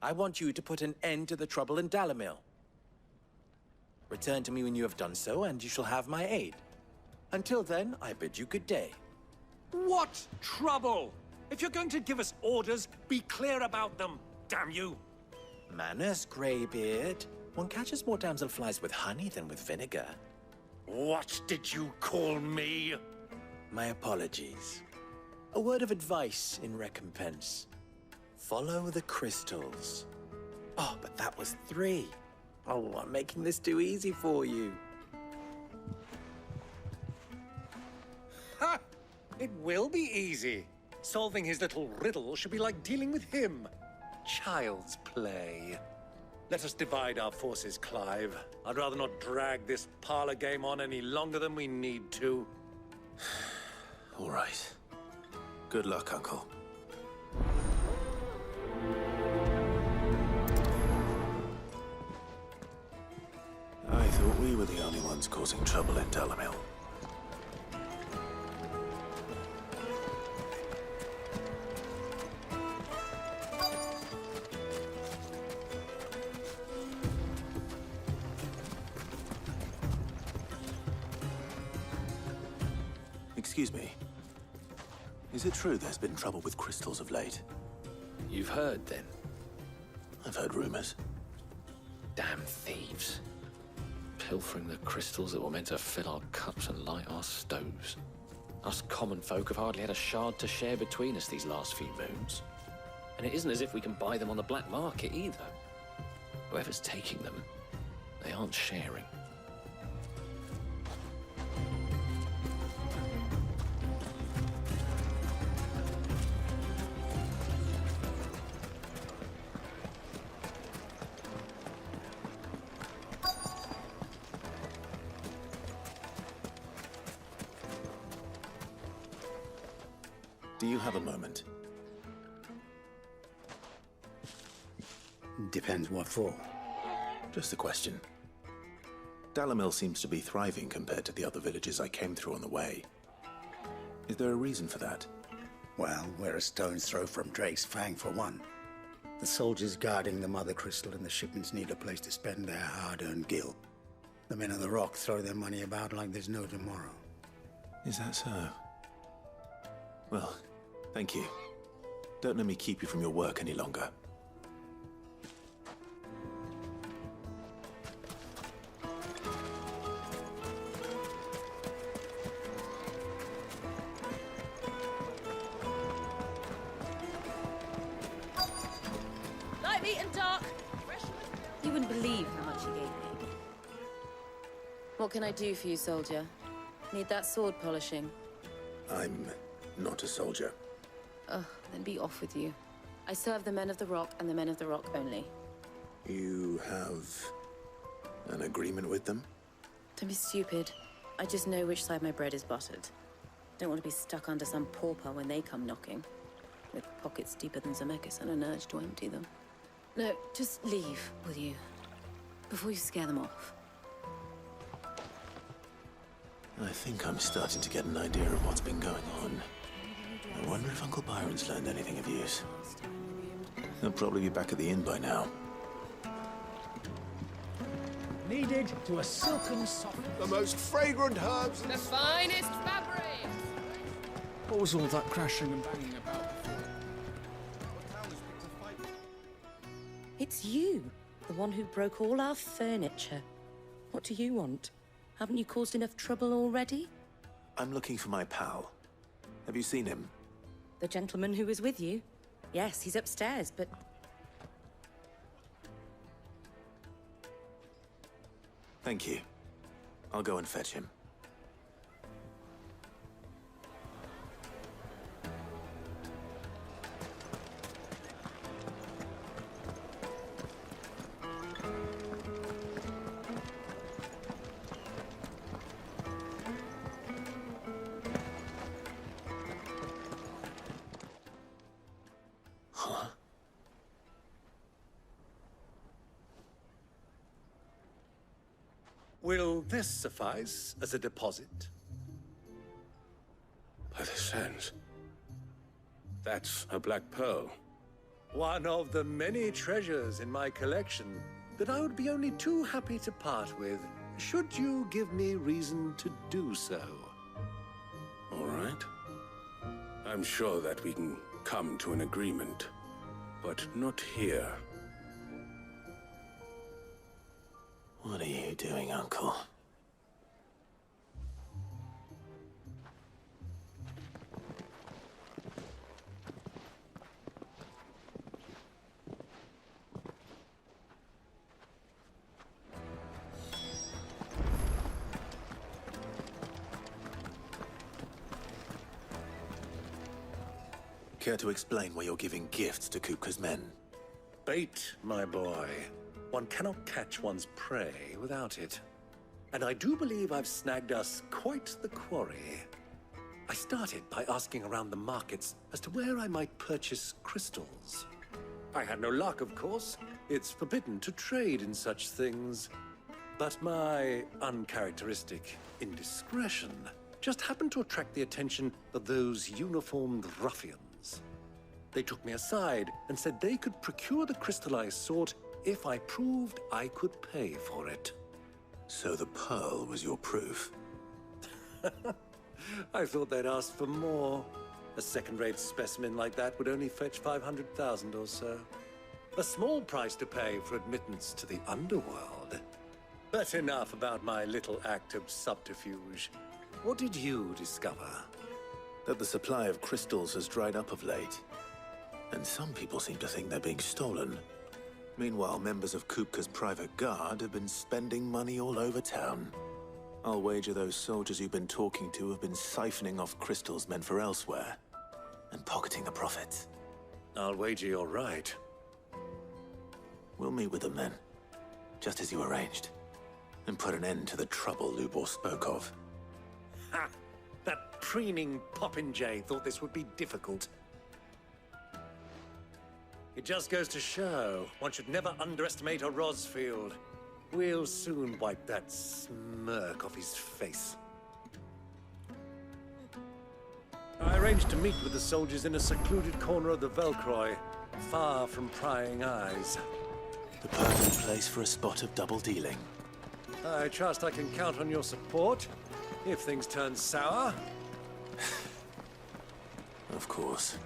I want you to put an end to the trouble in Dalamil. Return to me when you have done so, and you shall have my aid. Until then, I bid you good day. What trouble? If you're going to give us orders, be clear about them, damn you! Manners, Greybeard. One catches more damselflies with honey than with vinegar. What did you call me? My apologies. A word of advice in recompense. Follow the crystals. Oh, but that was 3. Oh, I'm making this too easy for you. Ha! It will be easy. Solving his little riddle should be like dealing with him. Child's play. Let us divide our forces, Clive. I'd rather not drag this parlor game on any longer than we need to. All right. Good luck, Uncle. I thought we were the only ones causing trouble in Dalamil. Excuse me. Is it true there's been trouble with crystals of late? You've heard, then? I've heard rumors. Damn thieves. Pilfering the crystals that were meant to fill our cups and light our stoves. Us common folk have hardly had a shard to share between us these last few moons. And it isn't as if we can buy them on the black market either. Whoever's taking them, they aren't sharing. Do you have a moment? Depends what for. Just a question. Dalamil seems to be thriving compared to the other villages I came through on the way. Is there a reason for that? Well, we're a stone's throw from Drake's Fang for one. The soldiers guarding the Mother Crystal and the shipments need a place to spend their hard-earned gil. The men of the Rock throw their money about like there's no tomorrow. Is that so? Well, thank you. Don't let me keep you from your work any longer. Light, meat, and dark. You wouldn't believe how much he gave me. What can I do for you, soldier? Need that sword polishing? I'm not a soldier. Oh, then be off with you. I serve the men of the Rock and the men of the Rock only. You have an agreement with them? Don't be stupid. I just know which side my bread is buttered. Don't want to be stuck under some pauper when they come knocking. With pockets deeper than Zemeckis and an urge to empty them. No, just leave, will you? Before you scare them off. I think I'm starting to get an idea of what's been going on. I wonder if Uncle Byron's learned anything of use. He'll probably be back at the inn by now. Needed to a silken softness. The most fragrant herbs. The finest fabric. What was all that crashing and banging about before? It's you, the one who broke all our furniture. What do you want? Haven't you caused enough trouble already? I'm looking for my pal. Have you seen him? The gentleman who was with you? Yes, he's upstairs, but... Thank you. I'll go and fetch him. Will this suffice as a deposit? By the sands. That's a black pearl. One of the many treasures in my collection that I would be only too happy to part with. should you give me reason to do so. All right. I'm sure that we can come to an agreement, but not here. What are you doing, Uncle? Care to explain why you're giving gifts to Kupka's men? Bait, my boy. One cannot catch one's prey without it. And I do believe I've snagged us quite the quarry. I started by asking around the markets as to where I might purchase crystals. I had no luck, of course. It's forbidden to trade in such things. But my uncharacteristic indiscretion just happened to attract the attention of those uniformed ruffians. They took me aside and said they could procure the crystal I sought if I proved I could pay for it. So the pearl was your proof? I thought they'd ask for more. A second-rate specimen like that would only fetch 500,000 or so. A small price to pay for admittance to the underworld. But enough about my little act of subterfuge. What did you discover? That the supply of crystals has dried up of late. And some people seem to think they're being stolen. Meanwhile, members of Kupka's private guard have been spending money all over town. I'll wager those soldiers you've been talking to have been siphoning off crystals meant for elsewhere, and pocketing the profits. I'll wager you're right. We'll meet with them then, just as you arranged, and put an end to the trouble Lubor spoke of. Ha! That preening popinjay thought this would be difficult. It just goes to show, one should never underestimate a Rosfield. We'll soon wipe that smirk off his face. I arranged to meet with the soldiers in a secluded corner of the Velcroy, far from prying eyes. The perfect place for a spot of double dealing. I trust I can count on your support, if things turn sour. Of course.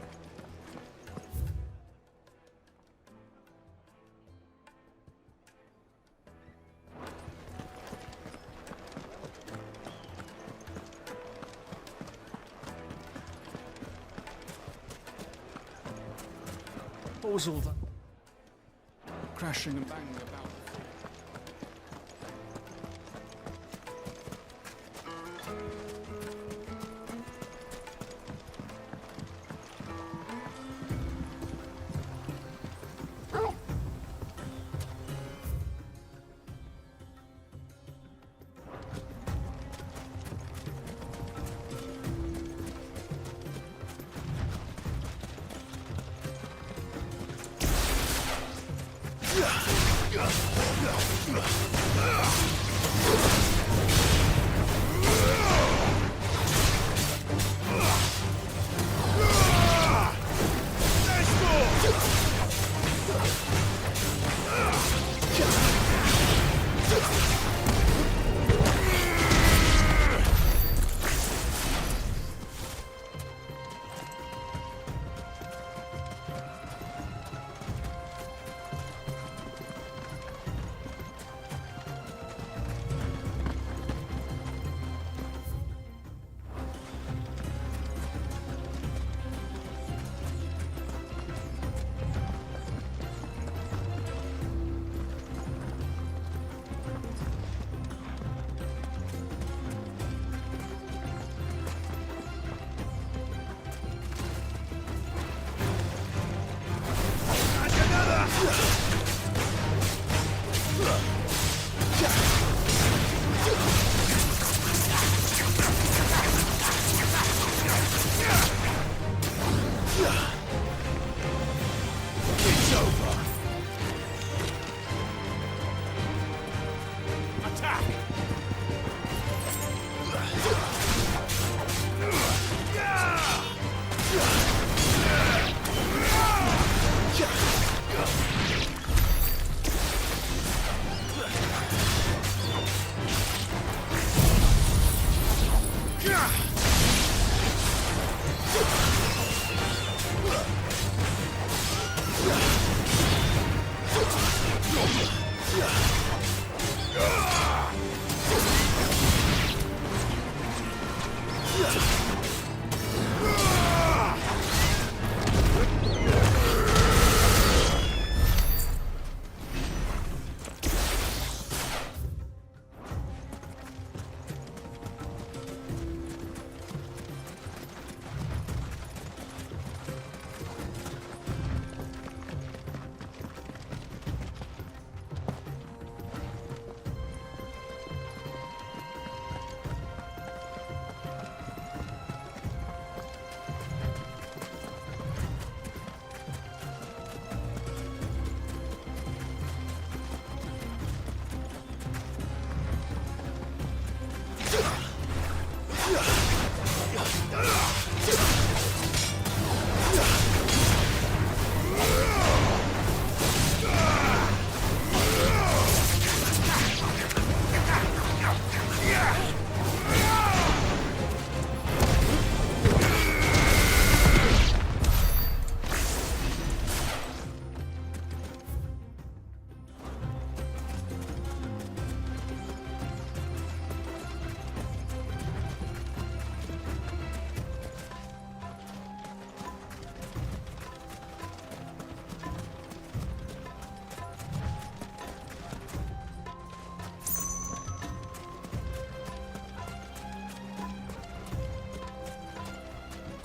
What was all that crashing and banging about? Yeah.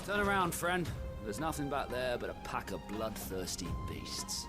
Turn around, friend. There's nothing back there but a pack of bloodthirsty beasts.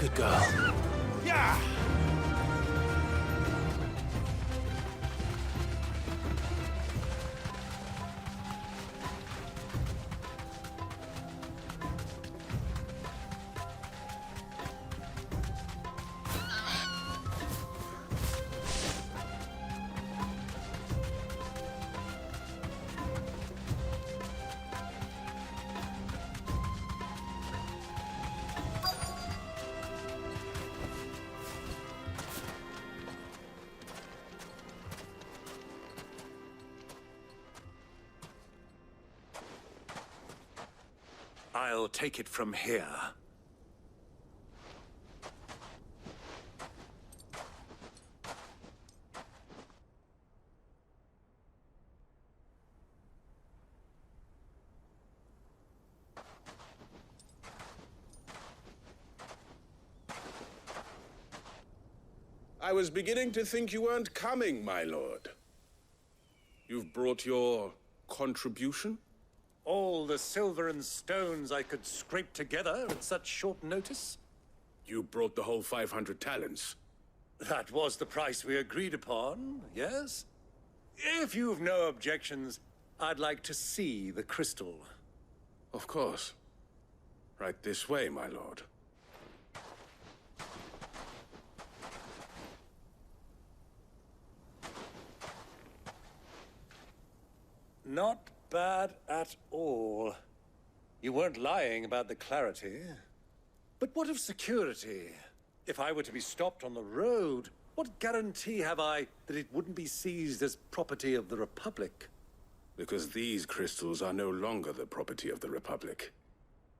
Good girl. Yeah! I'll take it from here. I was beginning to think you weren't coming, my lord. You've brought your contribution? All the silver and stones I could scrape together at such short notice? You brought the whole 500 talents. That was the price we agreed upon, yes? If you've no objections, I'd like to see the crystal. Of course. Right this way, my lord. Not bad at all. You weren't lying about the clarity. But what of security? If I were to be stopped on the road, what guarantee have I that it wouldn't be seized as property of the Republic? Because these crystals are no longer the property of the Republic.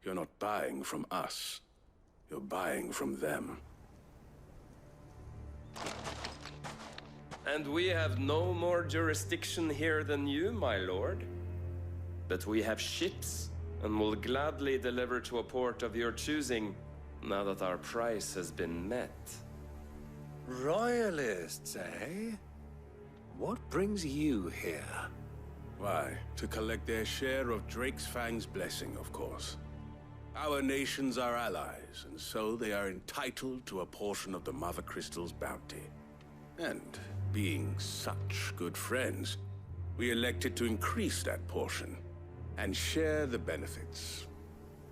You're not buying from us. You're buying from them. And we have no more jurisdiction here than you, my lord. But we have ships, and will gladly deliver to a port of your choosing, now that our price has been met. Royalists, eh? What brings you here? Why, to collect their share of Drake's Fang's blessing, of course. Our nations are allies, and so they are entitled to a portion of the Mother Crystal's bounty. And being such good friends, we elected to increase that portion and share the benefits.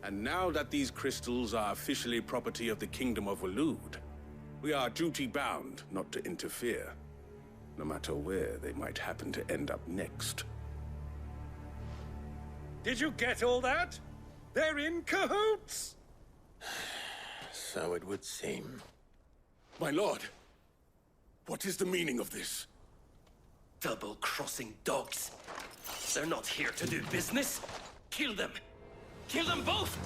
And now that these crystals are officially property of the Kingdom of Waloed, we are duty-bound not to interfere, no matter where they might happen to end up next. Did you get all that? They're in cahoots! So it would seem. My lord, what is the meaning of this? Double-crossing dogs. They're not here to do business. Kill them. Kill them both!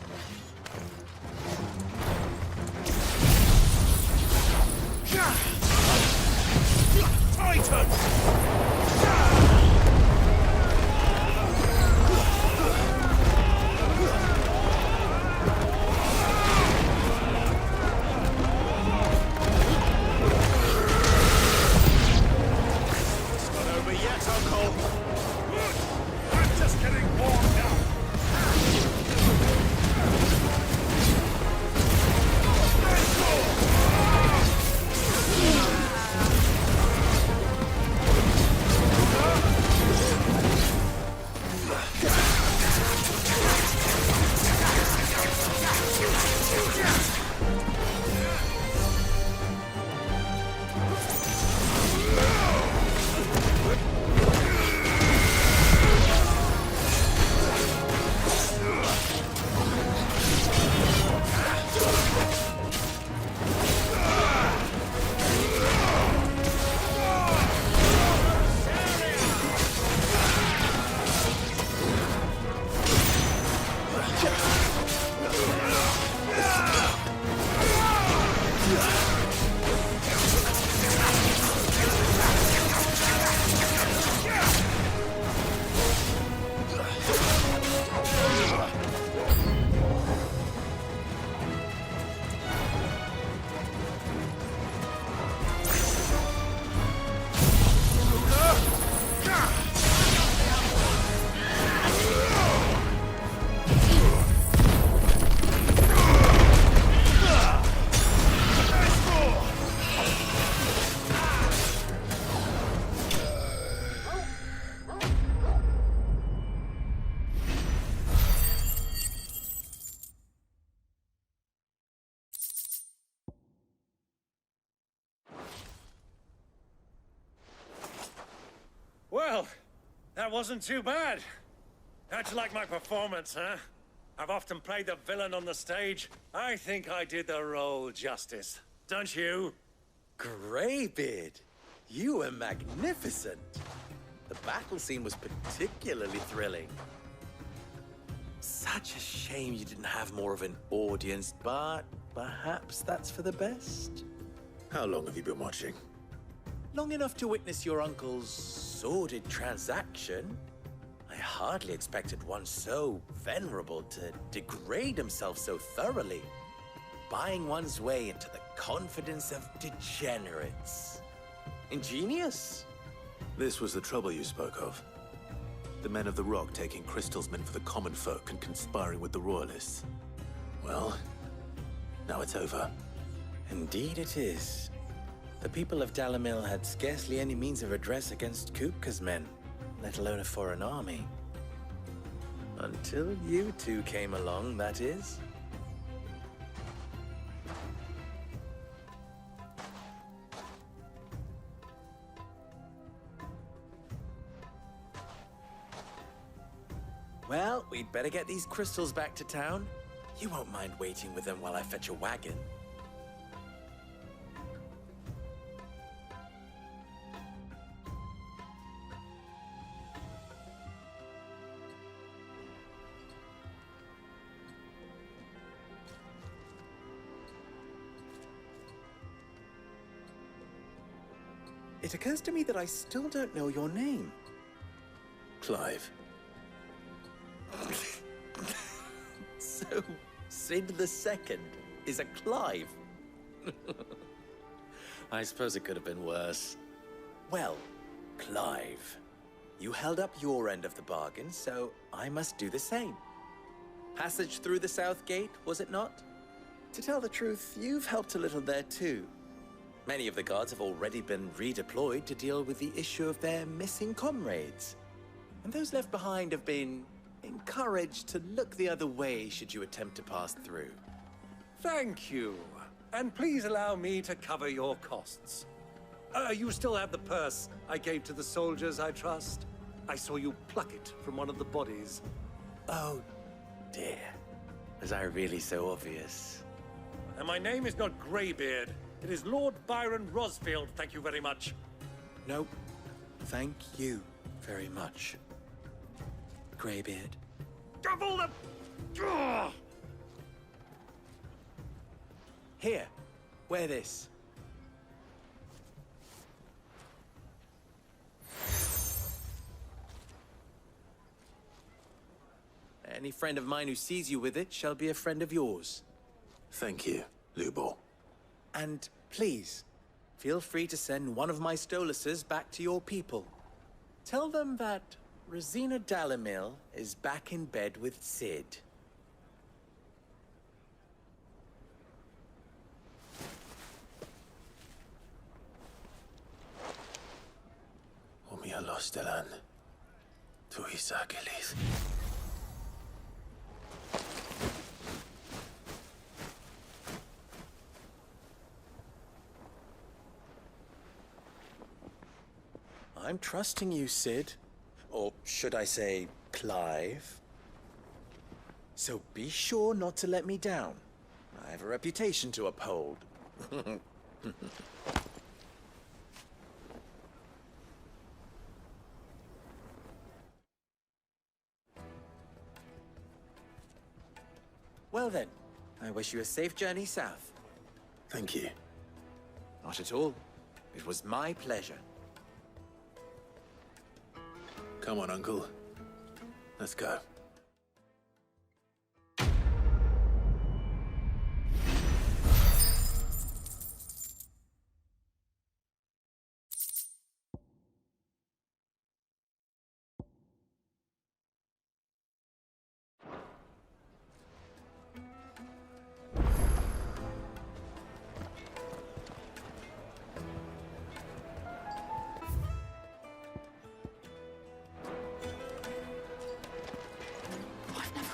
Well, that wasn't too bad. How'd you like my performance, huh? I've often played the villain on the stage. I think I did the role justice. Don't you? Greybeard, you were magnificent. The battle scene was particularly thrilling. Such a shame you didn't have more of an audience, but perhaps that's for the best. How long have you been watching? Long enough to witness your uncle's sordid transaction. I hardly expected one so venerable to degrade himself so thoroughly, buying one's way into the confidence of degenerates. Ingenious. This was the trouble you spoke of. The men of the Rock taking crystals meant for the common folk and conspiring with the Royalists. Well, now it's over. Indeed it is. The people of Dalamil had scarcely any means of redress against Kupka's men, let alone a foreign army. Until you two came along, that is. Well, we'd better get these crystals back to town. You won't mind waiting with them while I fetch a wagon. It occurs to me that I still don't know your name. Clive. So, Sid the Second is a Clive. I suppose it could have been worse. Well, Clive, you held up your end of the bargain, so I must do the same. Passage through the South Gate, was it not? To tell the truth, you've helped a little there too. Many of the guards have already been redeployed to deal with the issue of their missing comrades. And those left behind have been encouraged to look the other way should you attempt to pass through. Thank you. And please allow me to cover your costs. You still have the purse I gave to the soldiers, I trust? I saw you pluck it from one of the bodies. Oh, dear. Was I really so obvious? And my name is not Greybeard. It is Lord Byron Rosfield, thank you very much. Nope. Thank you very much, Greybeard. Double the... Here, wear this. Any friend of mine who sees you with it shall be a friend of yours. Thank you, Lubor. And please, feel free to send one of my Stoluses back to your people. Tell them that Rosina Dalamil is back in bed with Sid. Omia Lostelan. Tuisa Kelis. I'm trusting you, Sid. Or should I say, Clive. So be sure not to let me down. I have a reputation to uphold. Well then, I wish you a safe journey south. Thank you. Not at all. It was my pleasure. Come on, Uncle. Let's go.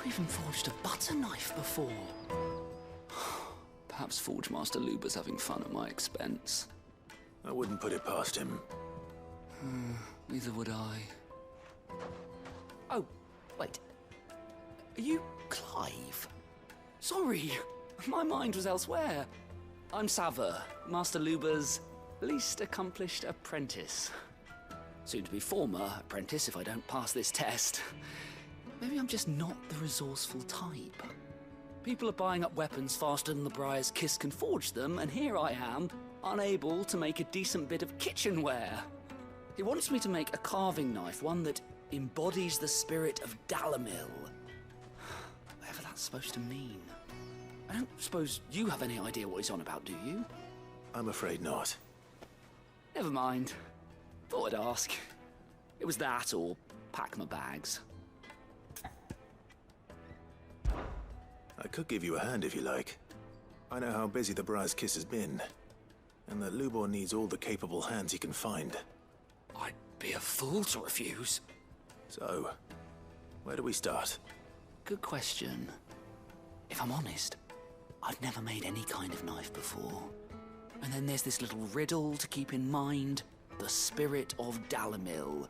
Even forged a butter knife before. Perhaps Forge Master Luber's having fun at my expense. I wouldn't put it past him. Neither would I. Oh, wait. Are you Clive? Sorry, my mind was elsewhere. I'm Saver, Master Luber's least accomplished apprentice. Soon to be former apprentice if I don't pass this test. Maybe I'm just not the resourceful type. People are buying up weapons faster than the Briar's Kiss can forge them, and here I am, unable to make a decent bit of kitchenware. He wants me to make a carving knife, one that embodies the spirit of Dalamil. Whatever that's supposed to mean. I don't suppose you have any idea what he's on about, do you? I'm afraid not. Never mind. Thought I'd ask. It was that or pack my bags. I could give you a hand if you like. I know how busy the Briar's Kiss has been, and that Lubor needs all the capable hands he can find. I'd be a fool to refuse. So, where do we start? Good question. If I'm honest, I've never made any kind of knife before. And then there's this little riddle to keep in mind. The spirit of Dalamil.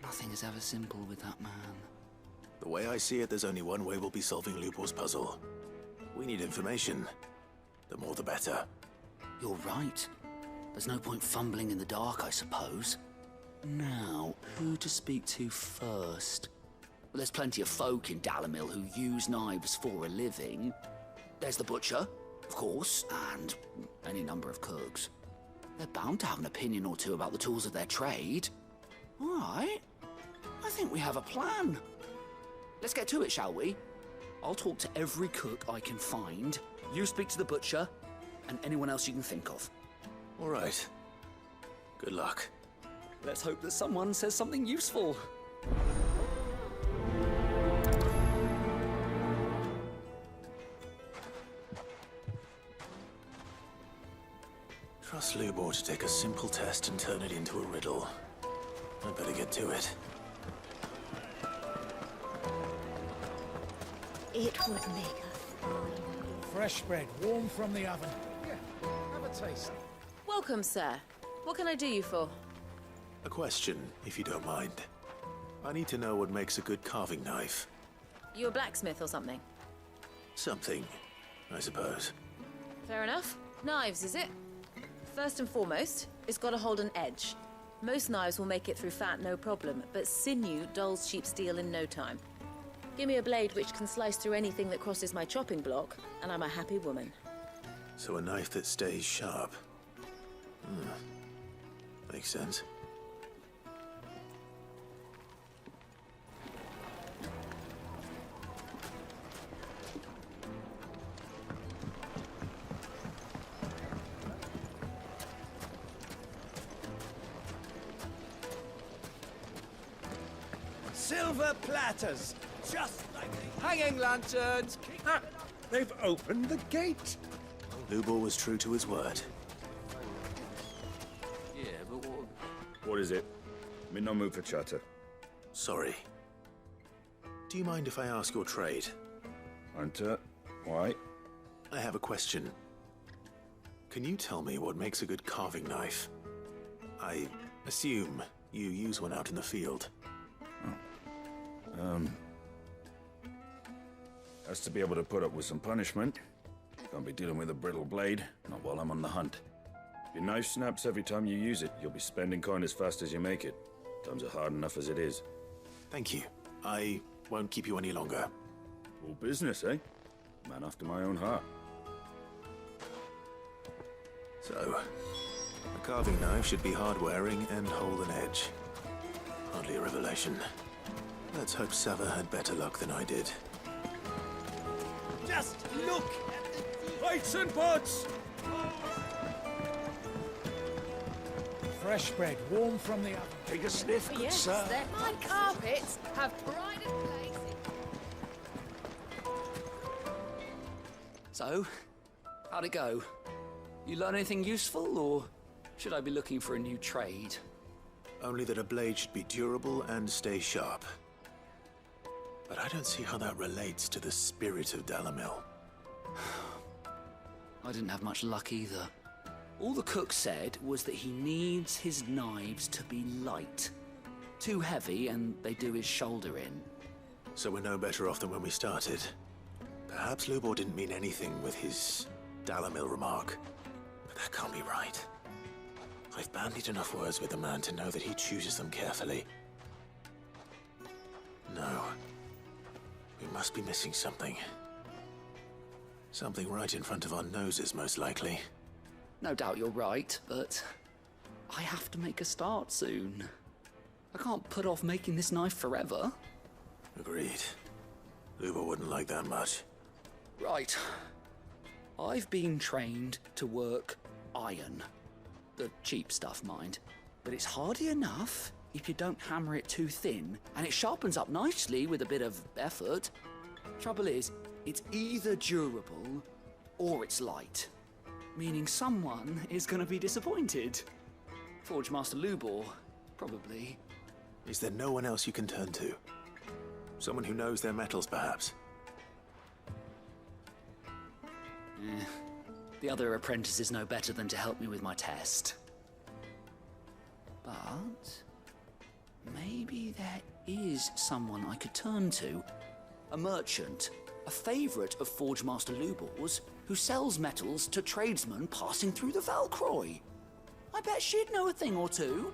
Nothing is ever simple with that man. The way I see it, there's only one way we'll be solving Lubor's puzzle. We need information. The more the better. You're right. There's no point fumbling in the dark, I suppose. Now, who to speak to first? Well, there's plenty of folk in Dalamil who use knives for a living. There's the butcher, of course, and any number of cooks. They're bound to have an opinion or two about the tools of their trade. All right. I think we have a plan. Let's get to it, shall we? I'll talk to every cook I can find. You speak to the butcher, and anyone else you can think of. All right. Good luck. Let's hope that someone says something useful. Trust Lubor to take a simple test and turn it into a riddle. I'd better get to it. It would make us. Fresh bread, warm from the oven. Yeah, have a taste. Welcome, sir. What can I do you for? A question, if you don't mind. I need to know what makes a good carving knife. You a blacksmith or something? Something, I suppose. Fair enough. Knives, is it? First and foremost, it's got to hold an edge. Most knives will make it through fat, no problem, but sinew dulls cheap steel in no time. Give me a blade which can slice through anything that crosses my chopping block, and I'm a happy woman. So a knife that stays sharp. Makes sense. Silver platters, just like the hanging lanterns. Ah, they've opened the gate. Lubor was true to his word. Yeah, but what... What is it? I'm in no mood for chatter. Sorry. Do you mind if I ask your trade? Hunter, why? I have a question. Can you tell me what makes a good carving knife? I assume you use one out in the field. Has to be able to put up with some punishment. Can't be dealing with a brittle blade, not while I'm on the hunt. If your knife snaps every time you use it, you'll be spending coin as fast as you make it. Times are hard enough as it is. Thank you. I won't keep you any longer. All business, eh? Man after my own heart. So, a carving knife should be hard-wearing and hold an edge. Hardly a revelation. Let's hope Sava had better luck than I did. Just look at the plates and pots. Fresh bread, warm from the oven. Take a sniff, good Yes, sir. my carpets have pride and place. So, how'd it go? You learn anything useful, or should I be looking for a new trade? Only that a blade should be durable and stay sharp. But I don't see how that relates to the spirit of Dalamil. I didn't have much luck either. All the cook said was that he needs his knives to be light. Too heavy and they do his shoulder in. So we're no better off than when we started. Perhaps Lubor didn't mean anything with his Dalamil remark. But that can't be right. I've bandied enough words with the man to know that he chooses them carefully. No. We must be missing something. Something right in front of our noses, most likely. No doubt you're right, but I have to make a start soon. I can't put off making this knife forever. Agreed. Luba wouldn't like that much. Right. I've been trained to work iron. The cheap stuff, mind. But it's hardy enough if you don't hammer it too thin, and it sharpens up nicely with a bit of effort. Trouble is, it's either durable or it's light. Meaning someone is gonna be disappointed. Forge Master Lubor, probably. Is there no one else you can turn to? Someone who knows their metals, perhaps? The other apprentices know better than to help me with my test. But maybe there is someone I could turn to. A merchant, a favourite of Forge Master Lubor's, who sells metals to tradesmen passing through the Valcroy. I bet she'd know a thing or two.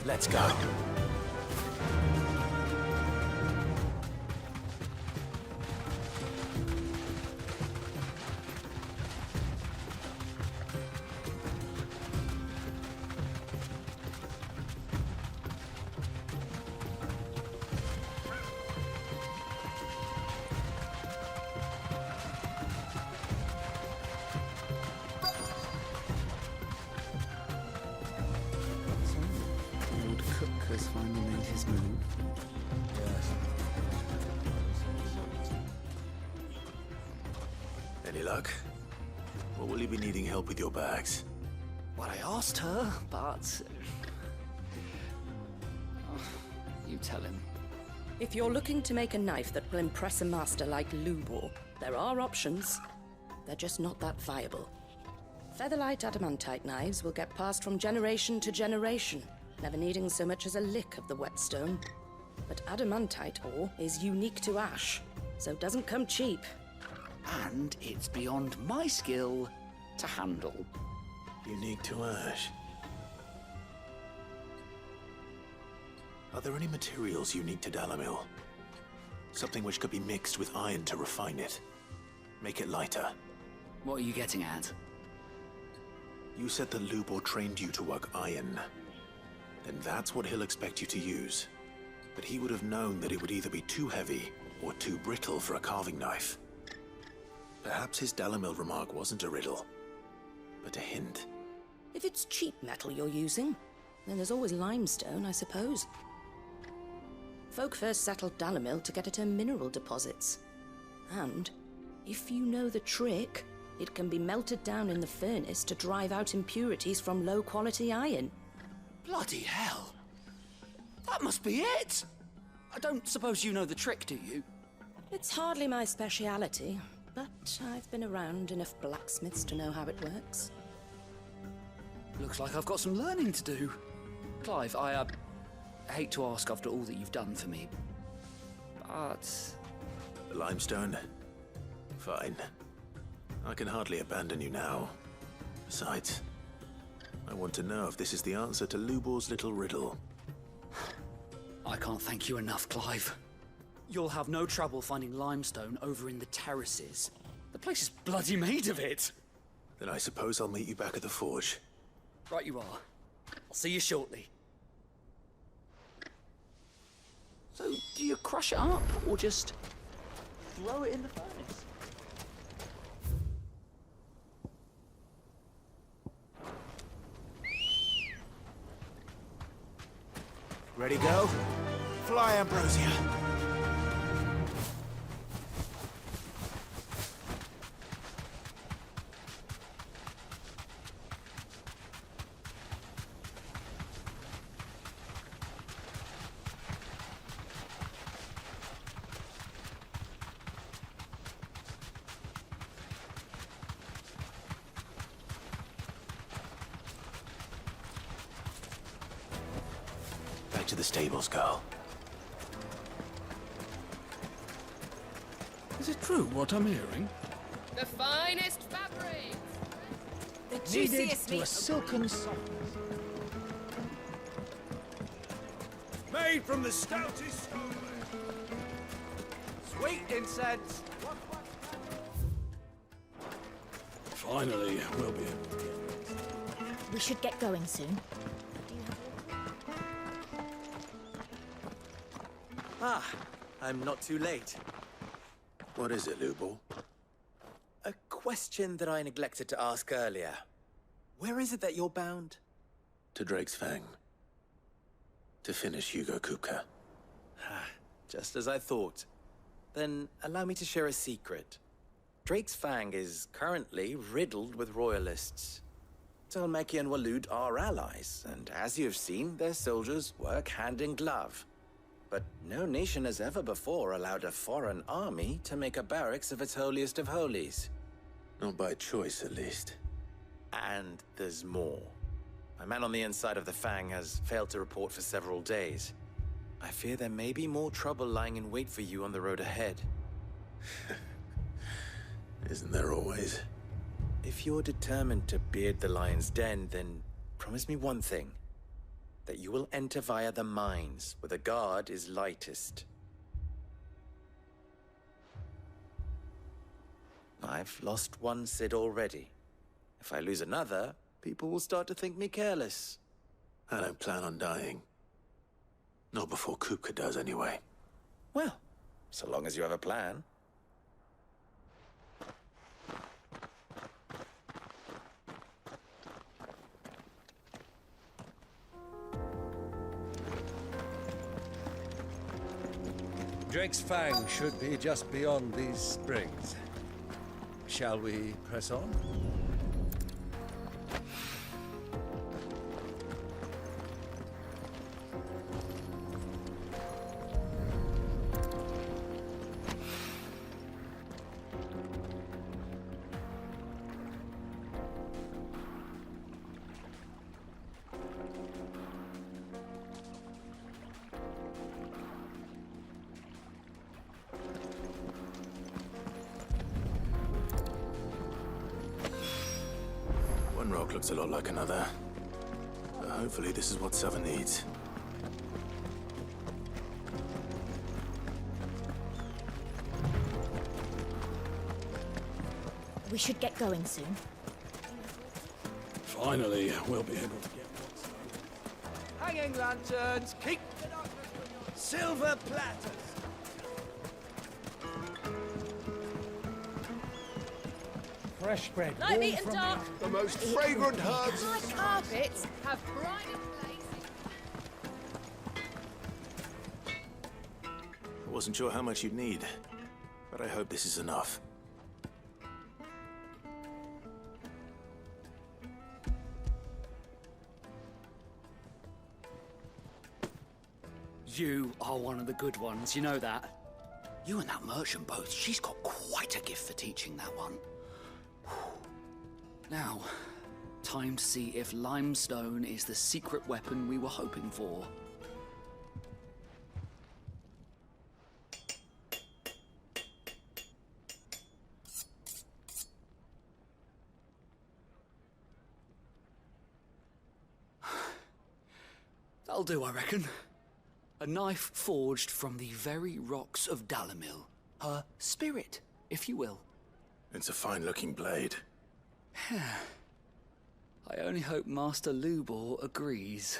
Let's go. Has finally made his move. Any luck? Or will you be needing help with your bags? Well, I asked her, but... you tell him. If you're looking to make a knife that will impress a master like Lubor, there are options. They're just not that viable. Featherlight adamantite knives will get passed from generation to generation, never needing so much as a lick of the whetstone. But adamantite ore is unique to ash, so it doesn't come cheap. And it's beyond my skill to handle. Unique to ash. Are there any materials unique to Dalamil? Something which could be mixed with iron to refine it. Make it lighter. What are you getting at? You said that Lubor trained you to work iron. Then that's what he'll expect you to use. But he would have known that it would either be too heavy or too brittle for a carving knife. Perhaps his Dalamil remark wasn't a riddle, but a hint. If it's cheap metal you're using, then there's always limestone, I suppose. Folk first settled Dalamil to get at her mineral deposits. And, if you know the trick, it can be melted down in the furnace to drive out impurities from low-quality iron. Bloody hell! That must be it! I don't suppose you know the trick, do you? It's hardly my speciality, but I've been around enough blacksmiths to know how it works. Looks like I've got some learning to do. Clive, I hate to ask after all that you've done for me, but... The limestone? Fine. I can hardly abandon you now. Besides, I want to know if this is the answer to Lubor's little riddle. I can't thank you enough, Clive. You'll have no trouble finding limestone over in the terraces. The place is bloody made of it. Then I suppose I'll meet you back at the forge. Right you are. I'll see you shortly. So, do you crush it up, or just throw it in the furnace? Ready, go? Fly, Ambrosia. to the stables, girl. Is it true what I'm hearing? The finest fabric! The Kneaded juiciest to a meat. silken softness. Made from the stoutest stone. Sweet incense! Finally, we'll be able to get... We should get going soon. Ah, I'm not too late. What is it, Lubor? A question that I neglected to ask earlier. Where is it that you're bound? To Drake's Fang. To finish Hugo Kupka. Just as I thought. Then allow me to share a secret. Drake's Fang is currently riddled with royalists. Talmeki and Waloed are allies, and as you've seen, their soldiers work hand in glove. But no nation has ever before allowed a foreign army to make a barracks of its holiest of holies. Not by choice, at least. And there's more. A man on the inside of the Fang has failed to report for several days. I fear there may be more trouble lying in wait for you on the road ahead. Isn't there always? If you're determined to beard the lion's den, then promise me one thing. That you will enter via the mines, where the guard is lightest. I've lost one Cid already. If I lose another, people will start to think me careless. I don't plan on dying. Not before Kupka does, anyway. Well, so long as you have a plan. Drake's Fang should be just beyond these springs. Shall we press on? One rock looks a lot like another. But hopefully this is what Sava needs. We should get going soon. Finally, we'll be able to get... Hanging lanterns, keep silver platters. Fresh bread. Light, meat and dark. The most fragrant herbs. My carpets have brighter places. I wasn't sure how much you'd need, but I hope this is enough. You are one of the good ones, you know that? You and that merchant both, she's got quite a gift for teaching that one. Now, time to see if limestone is the secret weapon we were hoping for. That'll do, I reckon. A knife forged from the very rocks of Dalamil. Her spirit, if you will. It's a fine-looking blade. I only hope Master Lubor agrees.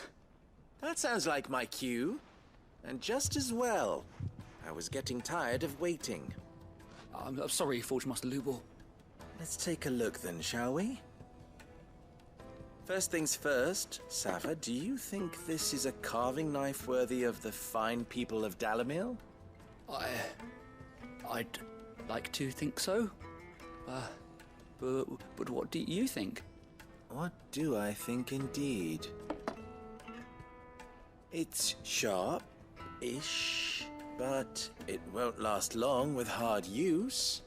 That sounds like my cue. And just as well. I was getting tired of waiting. I'm sorry, Forge Master Lubor. Let's take a look then, shall we? First things first, Sava, do you think this is a carving knife worthy of the fine people of Dalamil? I'd like to think so. But what do you think? What do I think indeed? It's sharp-ish, but it won't last long with hard use.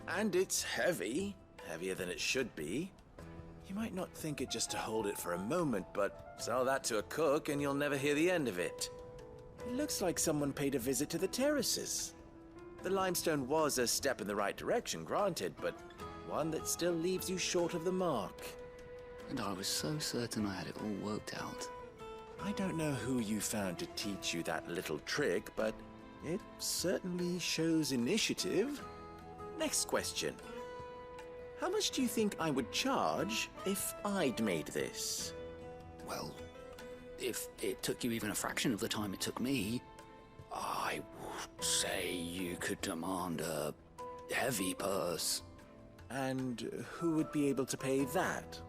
And it's heavy, heavier than it should be. You might not think it just to hold it for a moment, but sell that to a cook and you'll never hear the end of it. It looks like someone paid a visit to the terraces. The limestone was a step in the right direction, granted, but one that still leaves you short of the mark. And I was so certain I had it all worked out. I don't know who you found to teach you that little trick, but it certainly shows initiative. Next question. How much do you think I would charge if I'd made this? Well, if it took you even a fraction of the time it took me, I would say you could demand a heavy purse. And who would be able to pay that?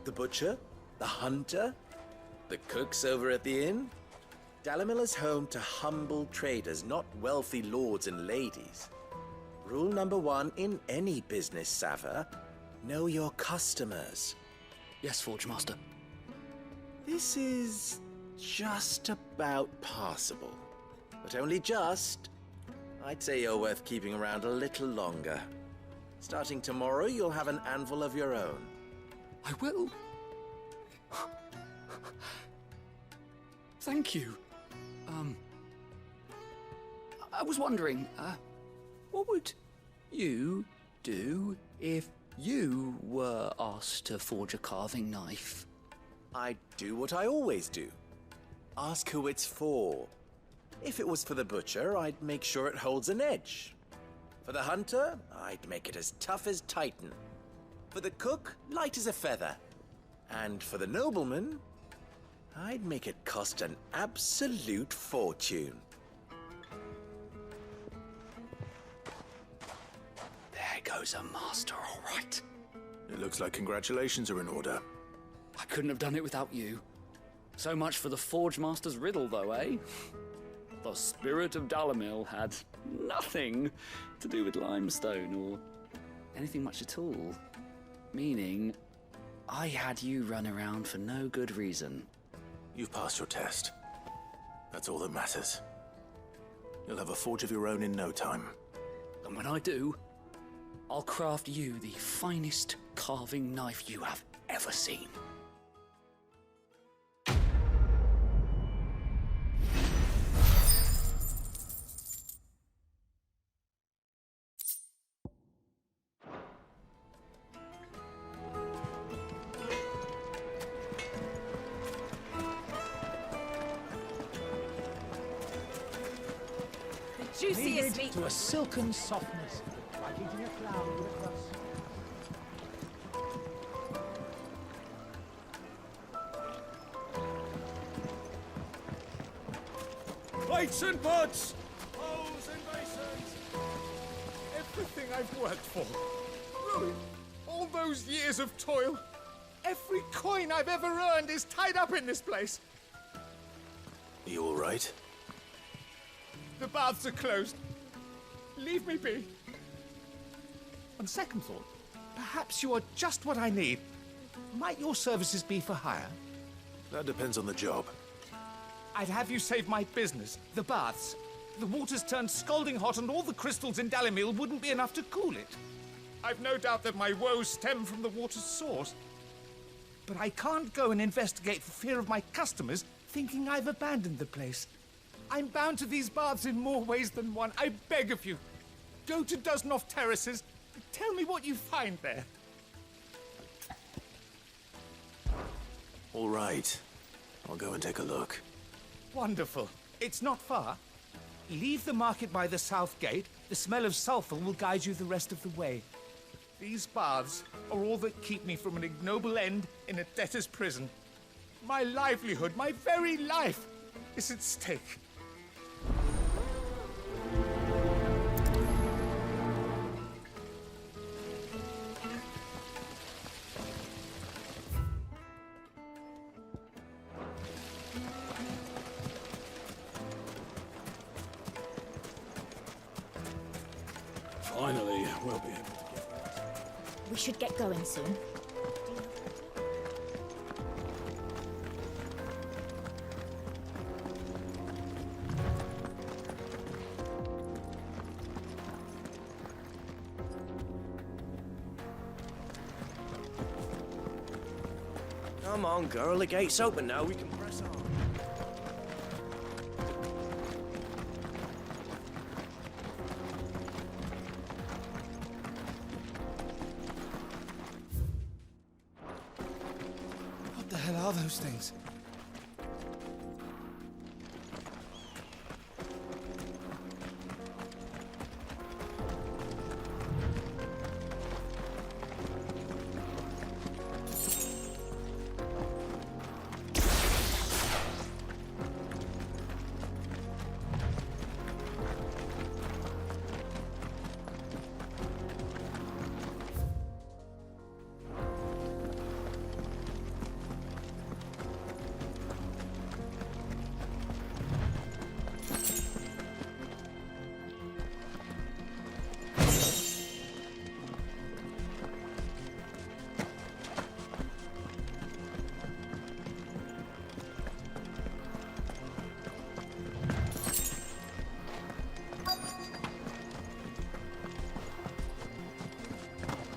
The butcher? The hunter? The cooks over at the inn? Dalimil is home to humble traders, not wealthy lords and ladies. Rule number 1 in any business, Sava: know your customers. Yes, Forge Master. This is just about passable. But only just. I'd say you're worth keeping around a little longer. Starting tomorrow, you'll have an anvil of your own. I will. Thank you. I was wondering, what would you do if you were asked to forge a carving knife? I'd do what I always do. Ask who it's for. If it was for the butcher, I'd make sure it holds an edge. For the hunter, I'd make it as tough as Titan. For the cook, light as a feather. And for the nobleman, I'd make it cost an absolute fortune. There goes a master, all right. It looks like congratulations are in order. I couldn't have done it without you. So much for the Forge Master's riddle, though, eh? The spirit of Dalimil had nothing to do with limestone or anything much at all. Meaning, I had you run around for no good reason. You've passed your test. That's all that matters. You'll have a forge of your own in no time. And when I do, I'll craft you the finest carving knife you have ever seen. Juiciest meat. To a silken softness, like eating a cloud with a crust. Plates and pots! Bowls and basins! Everything I've worked for. Ruined. All those years of toil. Every coin I've ever earned is tied up in this place. Are you all right? The baths are closed. Leave me be. On second thought, perhaps you are just what I need. Might your services be for hire? That depends on the job. I'd have you save my business, the baths. The water's turned scalding hot and all the crystals in Dalimil wouldn't be enough to cool it. I've no doubt that my woes stem from the water's source. But I can't go and investigate for fear of my customers thinking I've abandoned the place. I'm bound to these baths in more ways than one. I beg of you. Go to Dusnov Terraces. Tell me what you find there. All right. I'll go and take a look. Wonderful. It's not far. Leave the market by the south gate. The smell of sulfur will guide you the rest of the way. These baths are all that keep me from an ignoble end in a debtor's prison. My livelihood, my very life, is at stake. Finally, we'll be able to get... We should get going soon. Come on, girl. The gate's open now. We can press on. hell are those things?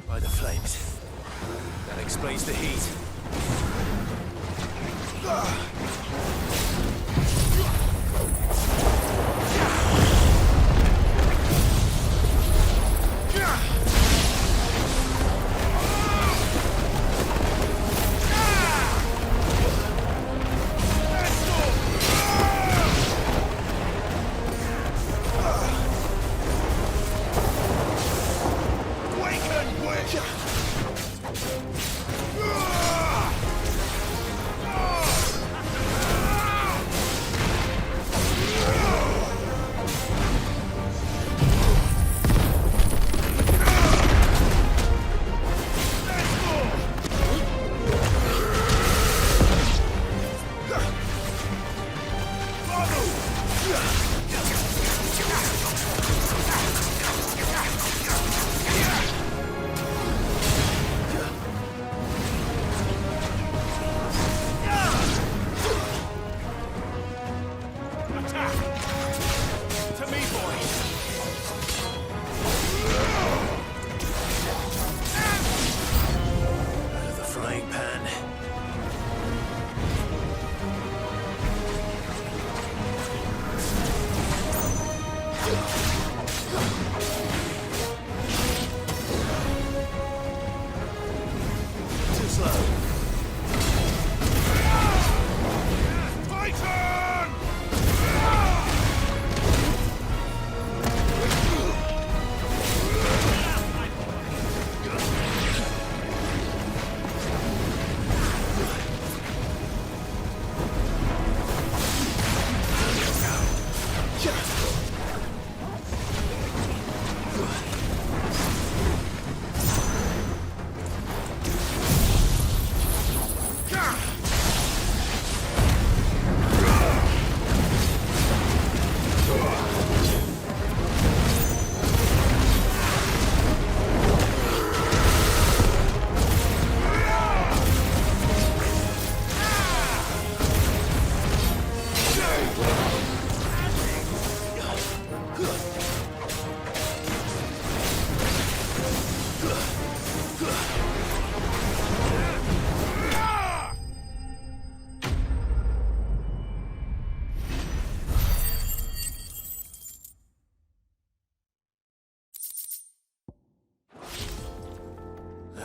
By the flames. That explains the heat.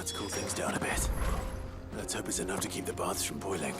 Let's cool things down a bit. Let's hope it's enough to keep the baths from boiling.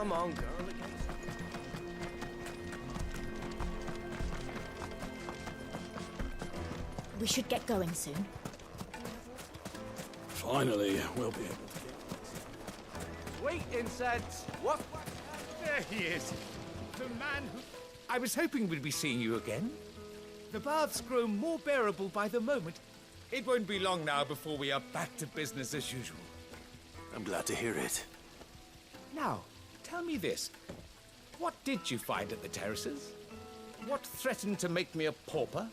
Come on, girl. We should get going soon. Finally, we'll be able to get Sweet incense! What? There he is. The man who... I was hoping we'd be seeing you again. The baths grow more bearable by the moment. It won't be long now before we are back to business as usual. I'm glad to hear it. Now, tell me this. What did you find at the terraces? What threatened to make me a pauper?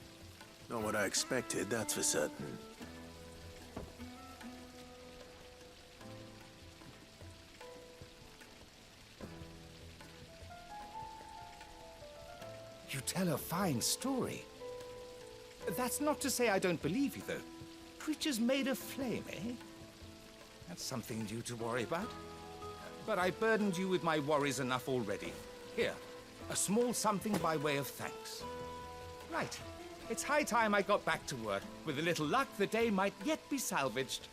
Not what I expected, that's for certain. You tell a fine story. That's not to say I don't believe you, though. Creatures made of flame, eh? That's something new to worry about. But I burdened you with my worries enough already. Here, a small something by way of thanks. Right. It's high time I got back to work. With a little luck, the day might yet be salvaged.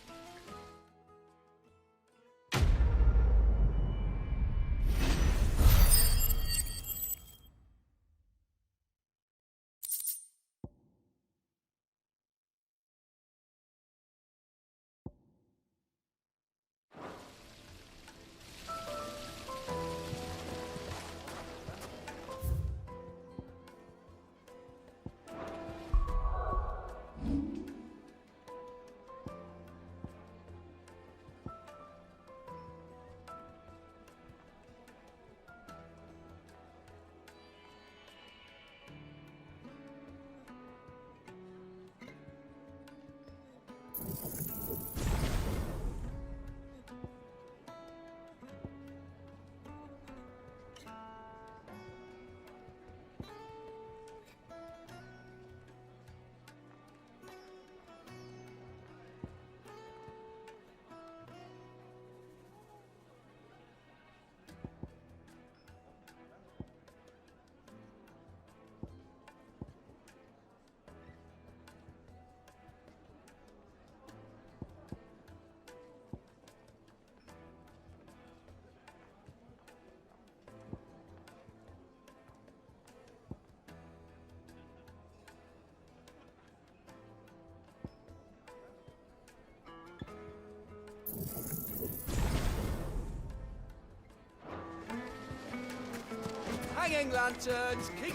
Hanging lanterns, keep...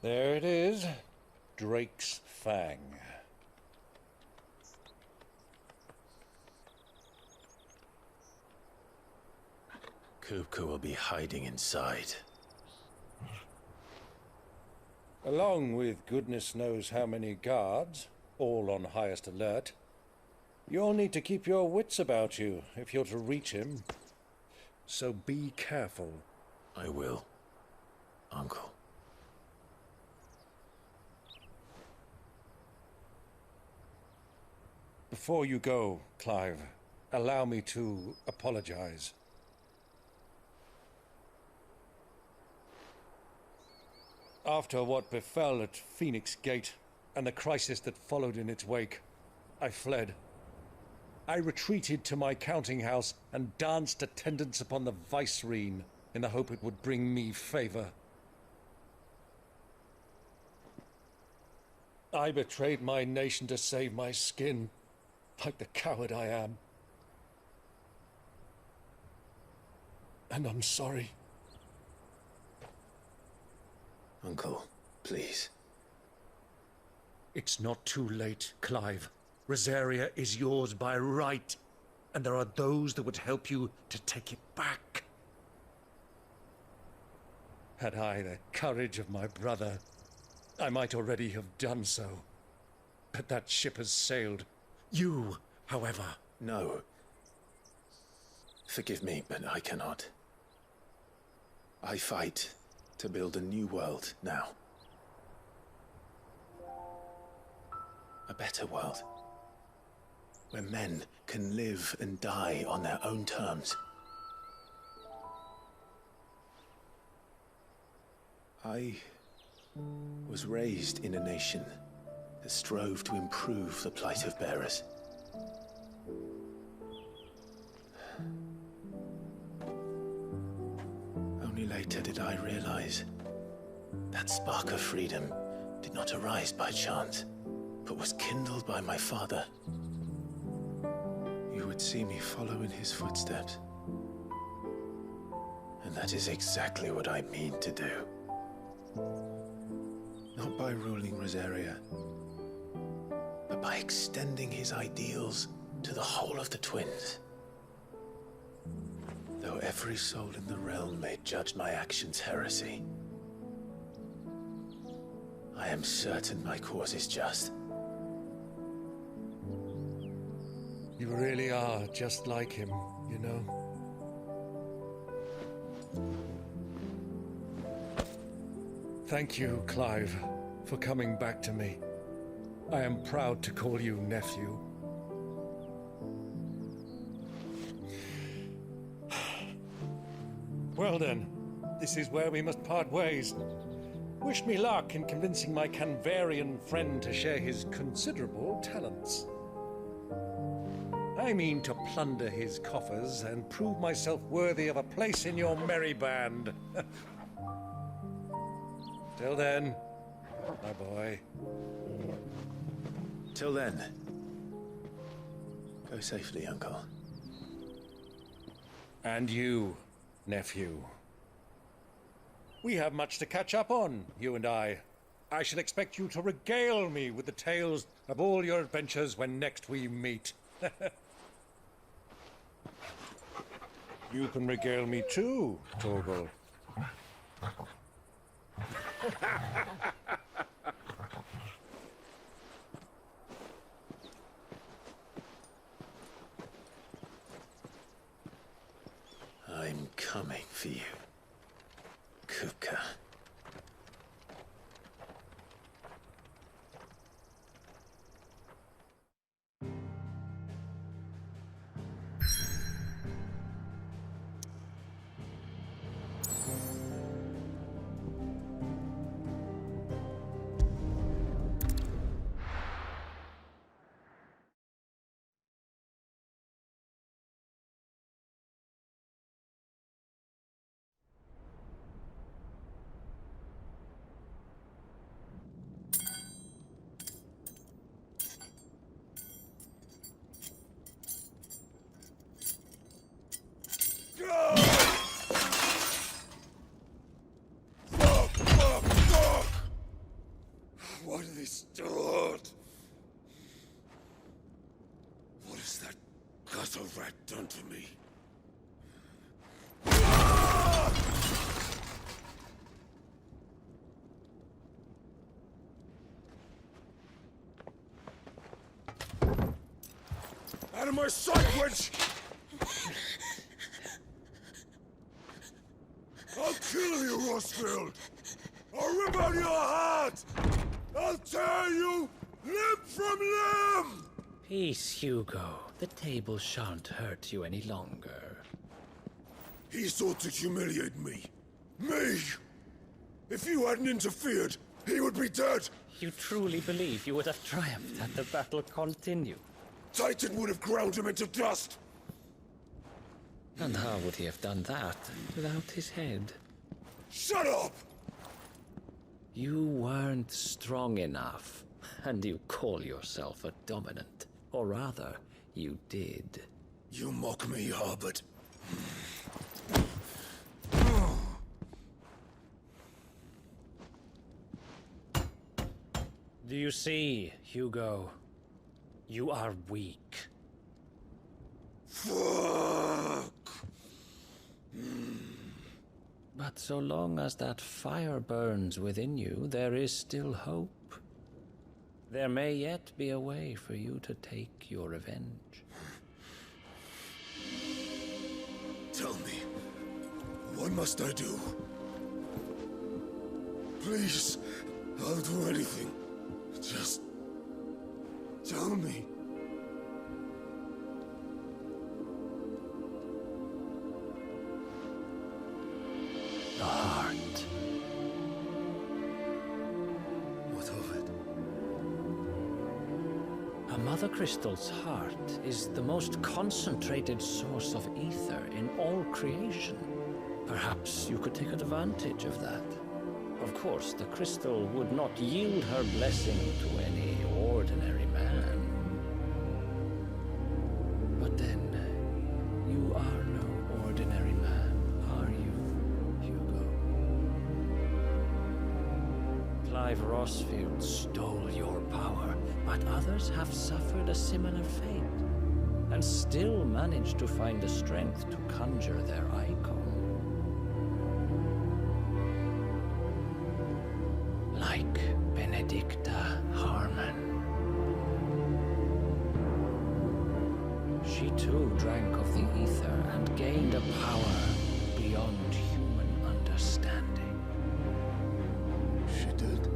There it is. Drake's Fang. Kupka will be hiding inside. Along with goodness knows how many guards, all on highest alert. You'll need to keep your wits about you if you're to reach him. So be careful. I will, Uncle. Before you go, Clive, allow me to apologize. After what befell at Phoenix Gate and the crisis that followed in its wake, I fled. I retreated to my counting house and danced attendance upon the vicereine in the hope it would bring me favor. I betrayed my nation to save my skin, like the coward I am. And I'm sorry. Uncle, please. It's not too late, Clive. Rosaria is yours by right, and there are those that would help you to take it back. Had I the courage of my brother, I might already have done so. But that ship has sailed. You, however... No. Forgive me, but I cannot. I fight to build a new world now. A better world. Where men can live and die on their own terms. I was raised in a nation that strove to improve the plight of bearers. Only later did I realize that spark of freedom did not arise by chance, but was kindled by my father. You would see me follow in his footsteps. And that is exactly what I mean to do. Not by ruling Rosaria, but by extending his ideals to the whole of the twins. Though every soul in the realm may judge my actions heresy, I am certain my cause is just. You really are just like him, you know? Thank you, Clive, for coming back to me. I am proud to call you nephew. Well then, this is where we must part ways. Wish me luck in convincing my Canvarian friend to share his considerable talents. I mean to plunder his coffers and prove myself worthy of a place in your merry band. Till then, my boy. Till then, go safely, Uncle. And you, nephew. We have much to catch up on, you and I. I shall expect you to regale me with the tales of all your adventures when next we meet. You can regale me too, Torgal. I'm coming for you, Kupka. What are they still at? What has that gutter rat done to me? Out of my sight, wench! I'll kill you, Rossfield! I'll rip out your heart! I'll tear you limb from limb! Peace, Hugo. The table shan't hurt you any longer. He sought to humiliate me. Me! If you hadn't interfered, he would be dead! You truly believe you would have triumphed had the battle continued? Titan would have ground him into dust! And how would he have done that without his head? Shut up! You weren't strong enough. And you call yourself a dominant. Or rather, you did. You mock me, Harbert. Do you see, Hugo? You are weak. Fuck! But so long as that fire burns within you, there is still hope. There may yet be a way for you to take your revenge. Tell me, what must I do? Please, I'll do anything. Just tell me. The heart. What of it? A Mother Crystal's heart is the most concentrated source of ether in all creation. Perhaps you could take advantage of that. Of course, the crystal would not yield her blessing to any ordinary man. But then, you are no ordinary man, are you, Hugo? Clive Rossfield stole your power, but others have suffered a similar fate, and still managed to find the strength to conjure their icon. Like Benedicta Harmon. She too drank of the ether and gained a power beyond human understanding. She did.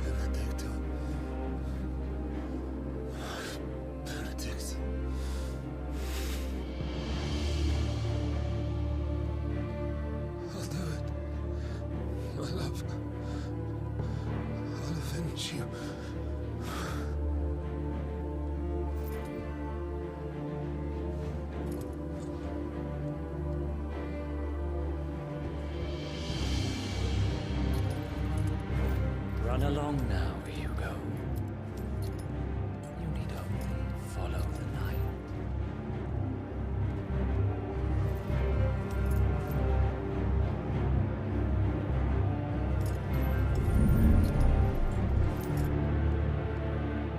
Benedicta. Benedict. I'll do it. My love. I'll avenge you. Run along now, Hugo. You need only follow the light.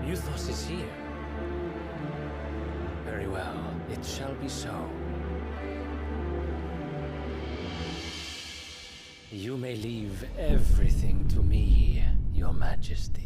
Euthos is here. Very well, it shall be so. You may leave everything to me, Your Majesty.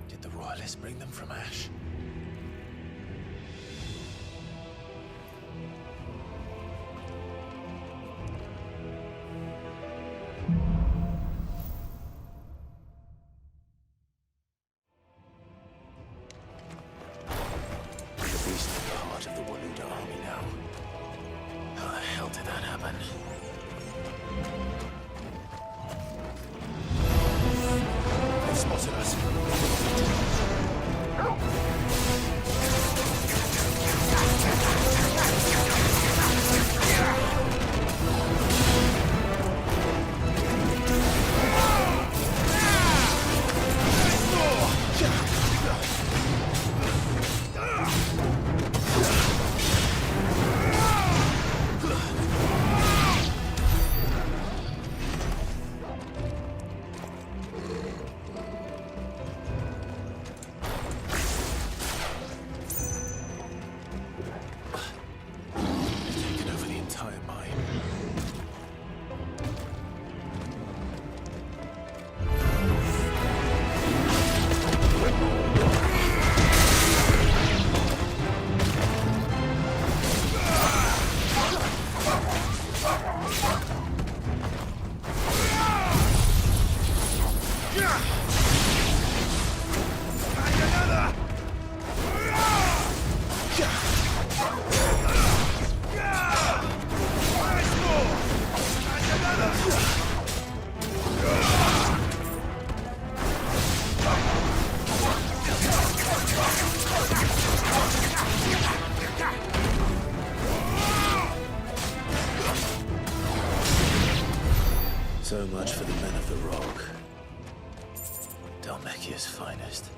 Did the royalists bring them from Ash? The beast at the heart of the Waluda army now. How the hell did that happen? They've spotted us. much for the men of the Rock. Dalmekia's finest.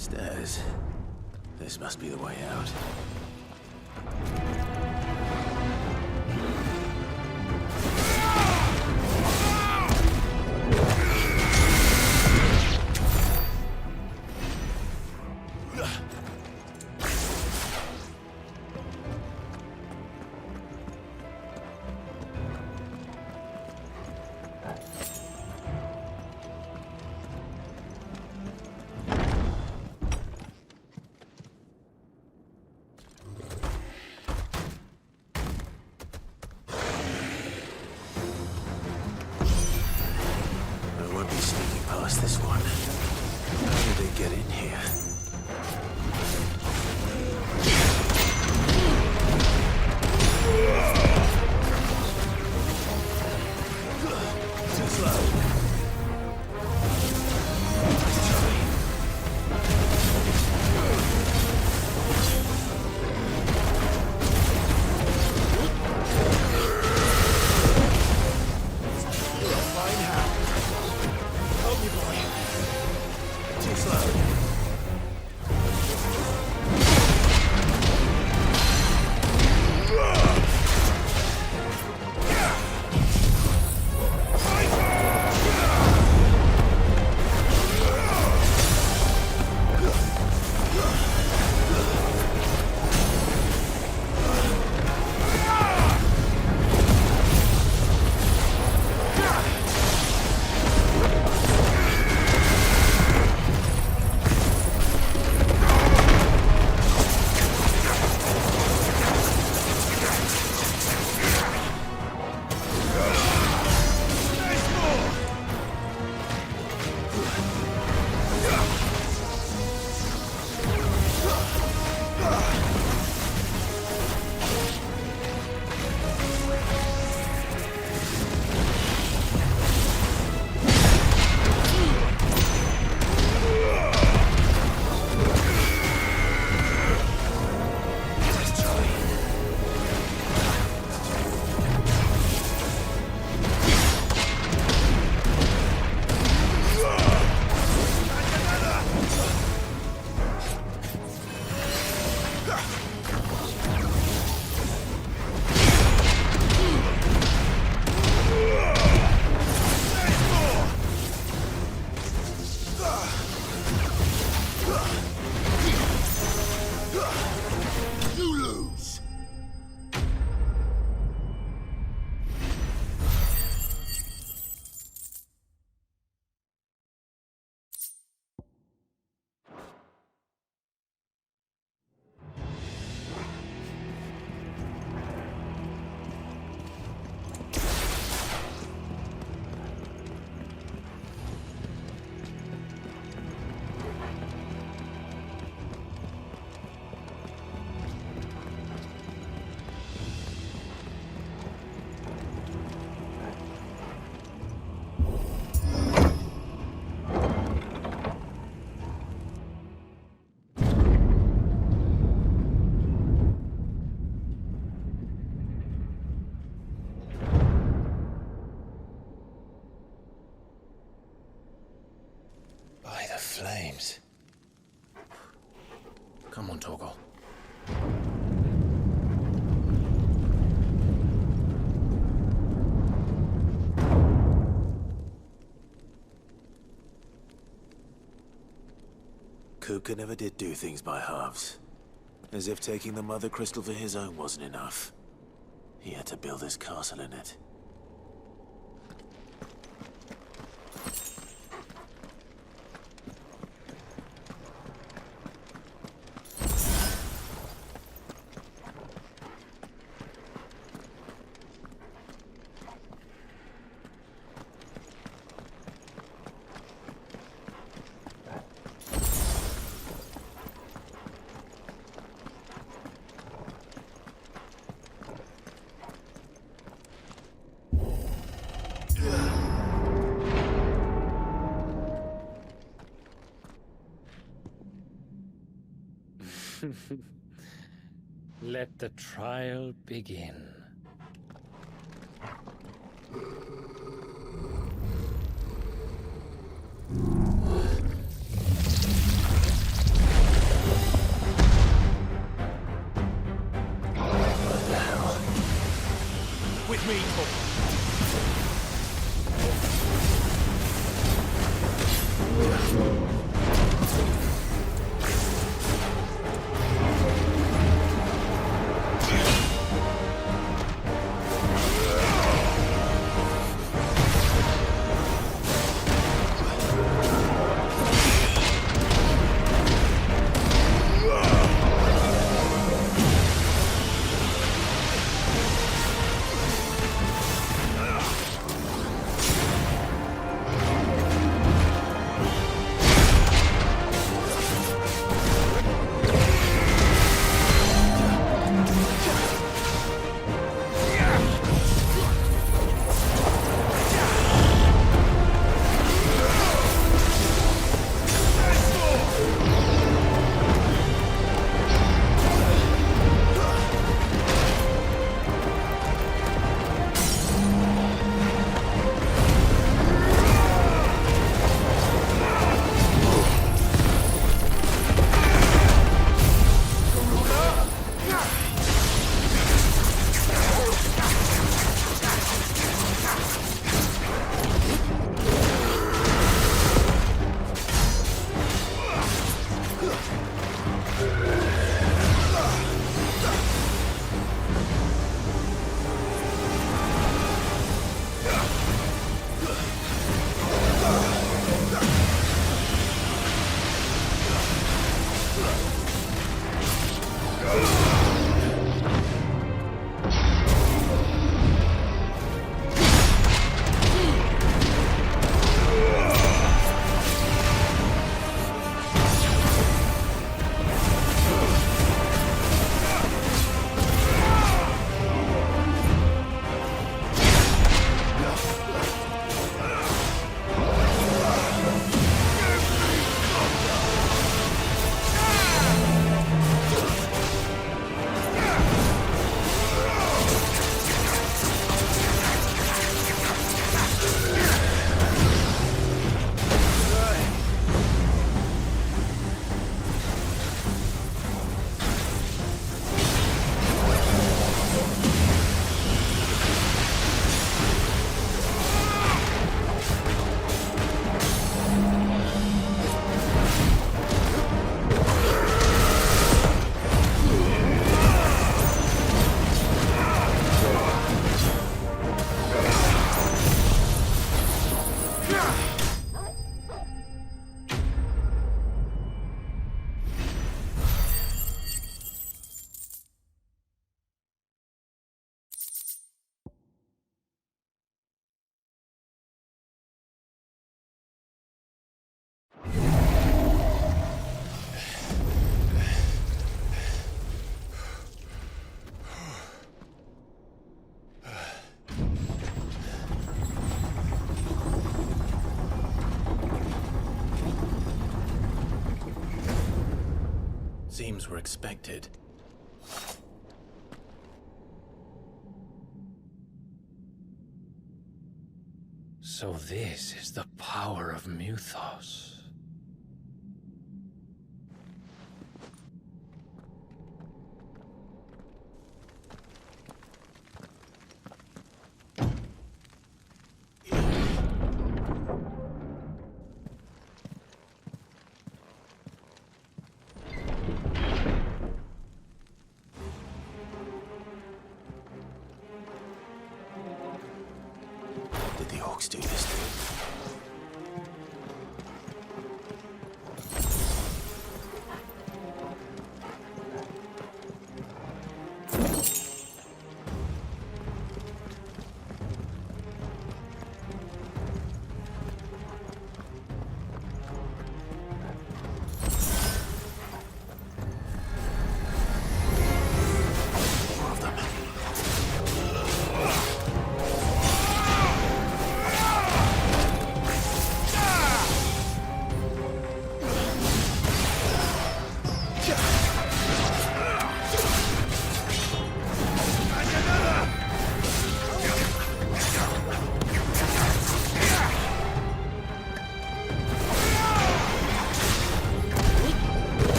Stairs. This must be the way out. past this one. How did they get in here? Too slow. Flames. Come on, Torgal. Kupka never did do things by halves. As if taking the Mother Crystal for his own wasn't enough. He had to build his castle in it. Let the trial begin. What the hell? With me, dreams were expected. So this is the power of Mythos. Did the orcs do this too?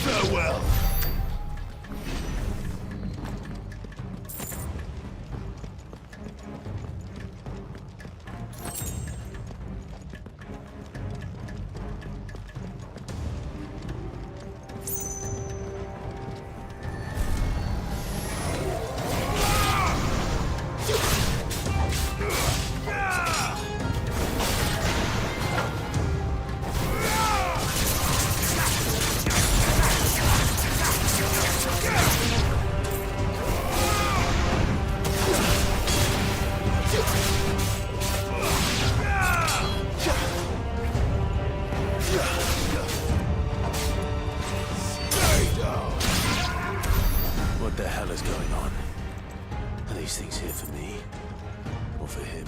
Farewell. What the hell is going on? Are these things here for me? Or for him?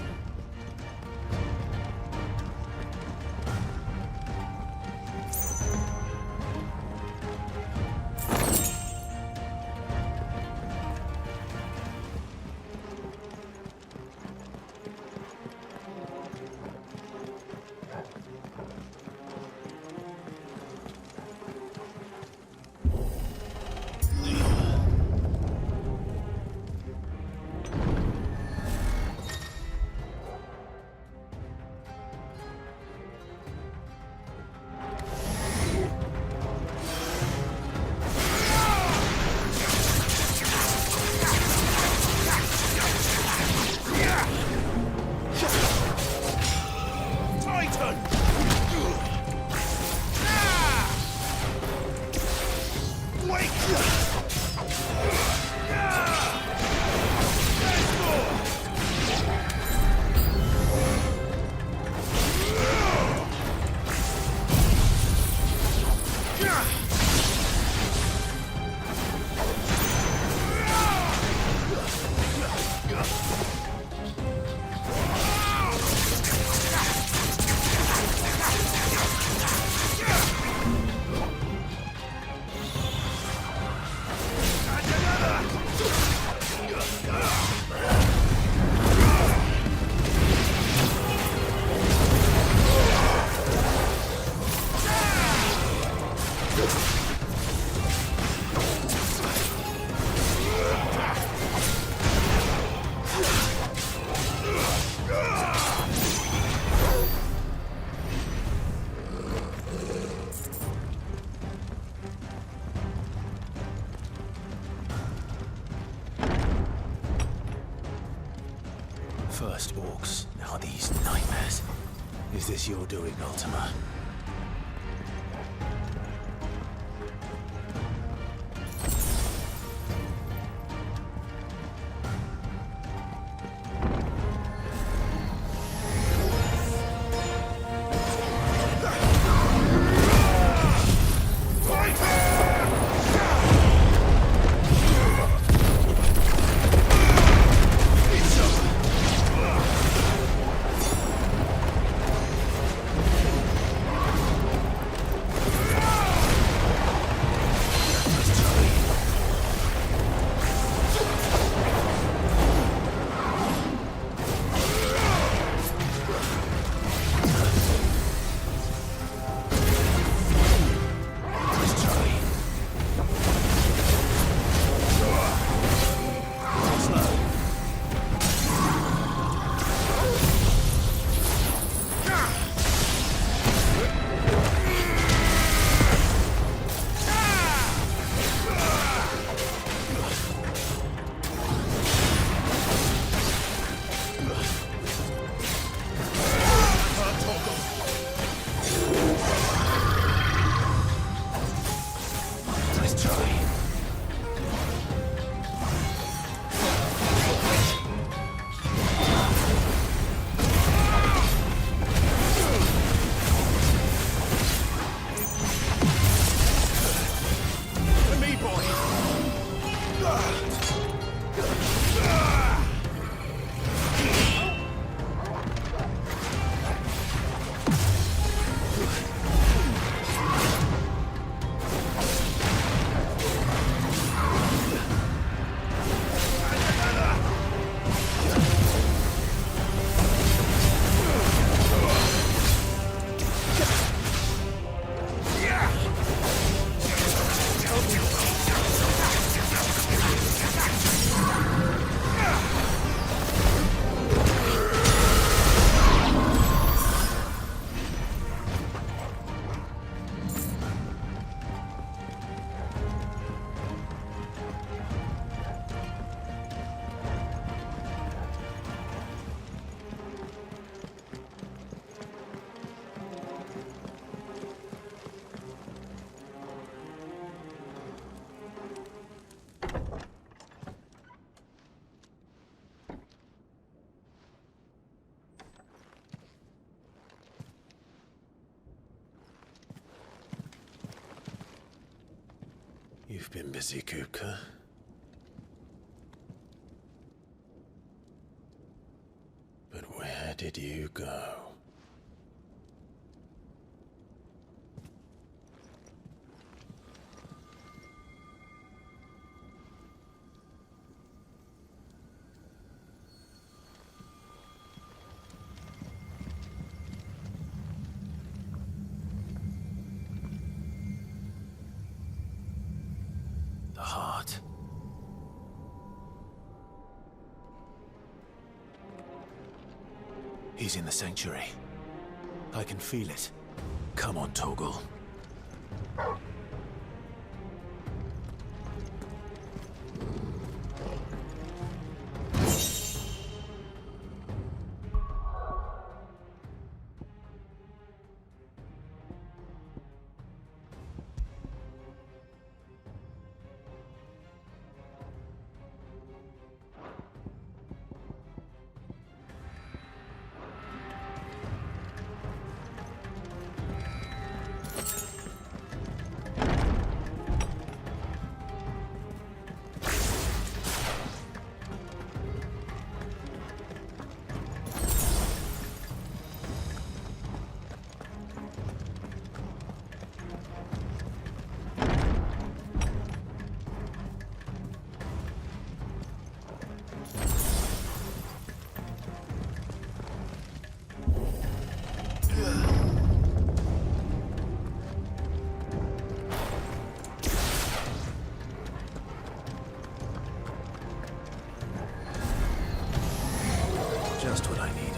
First orcs, now these nightmares. Is this your doing, Ultima? You've been busy, Kupka. But where did you go? The heart. He's in the sanctuary. I can feel it. Come on, Toggle. Just what I needed.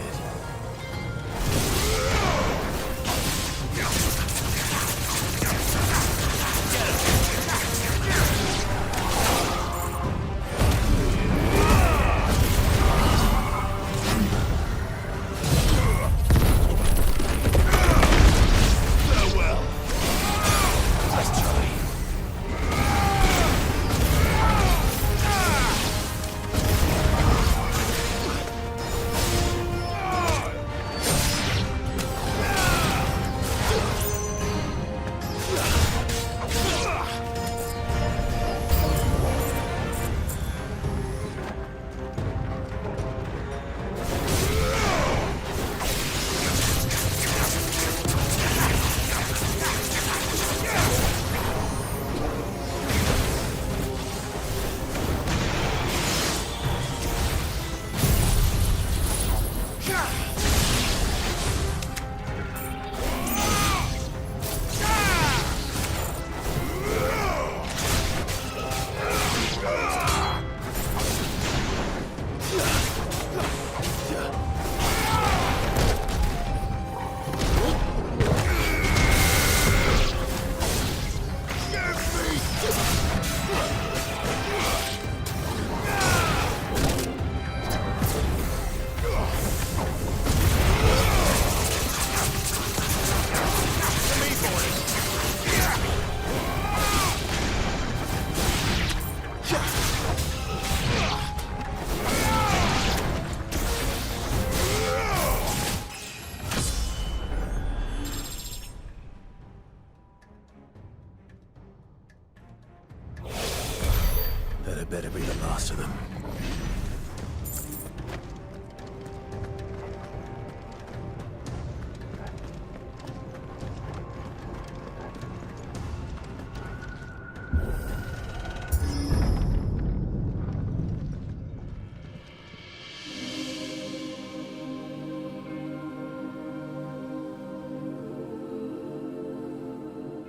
That better be the last of them.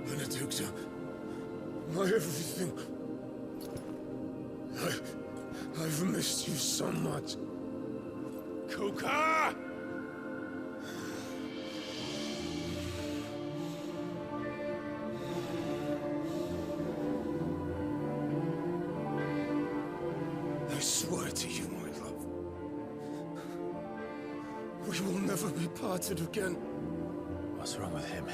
Benedicta, my everything. I've missed you so much. Kuka! I swear to you, my love, we will never be parted again. What's wrong with him?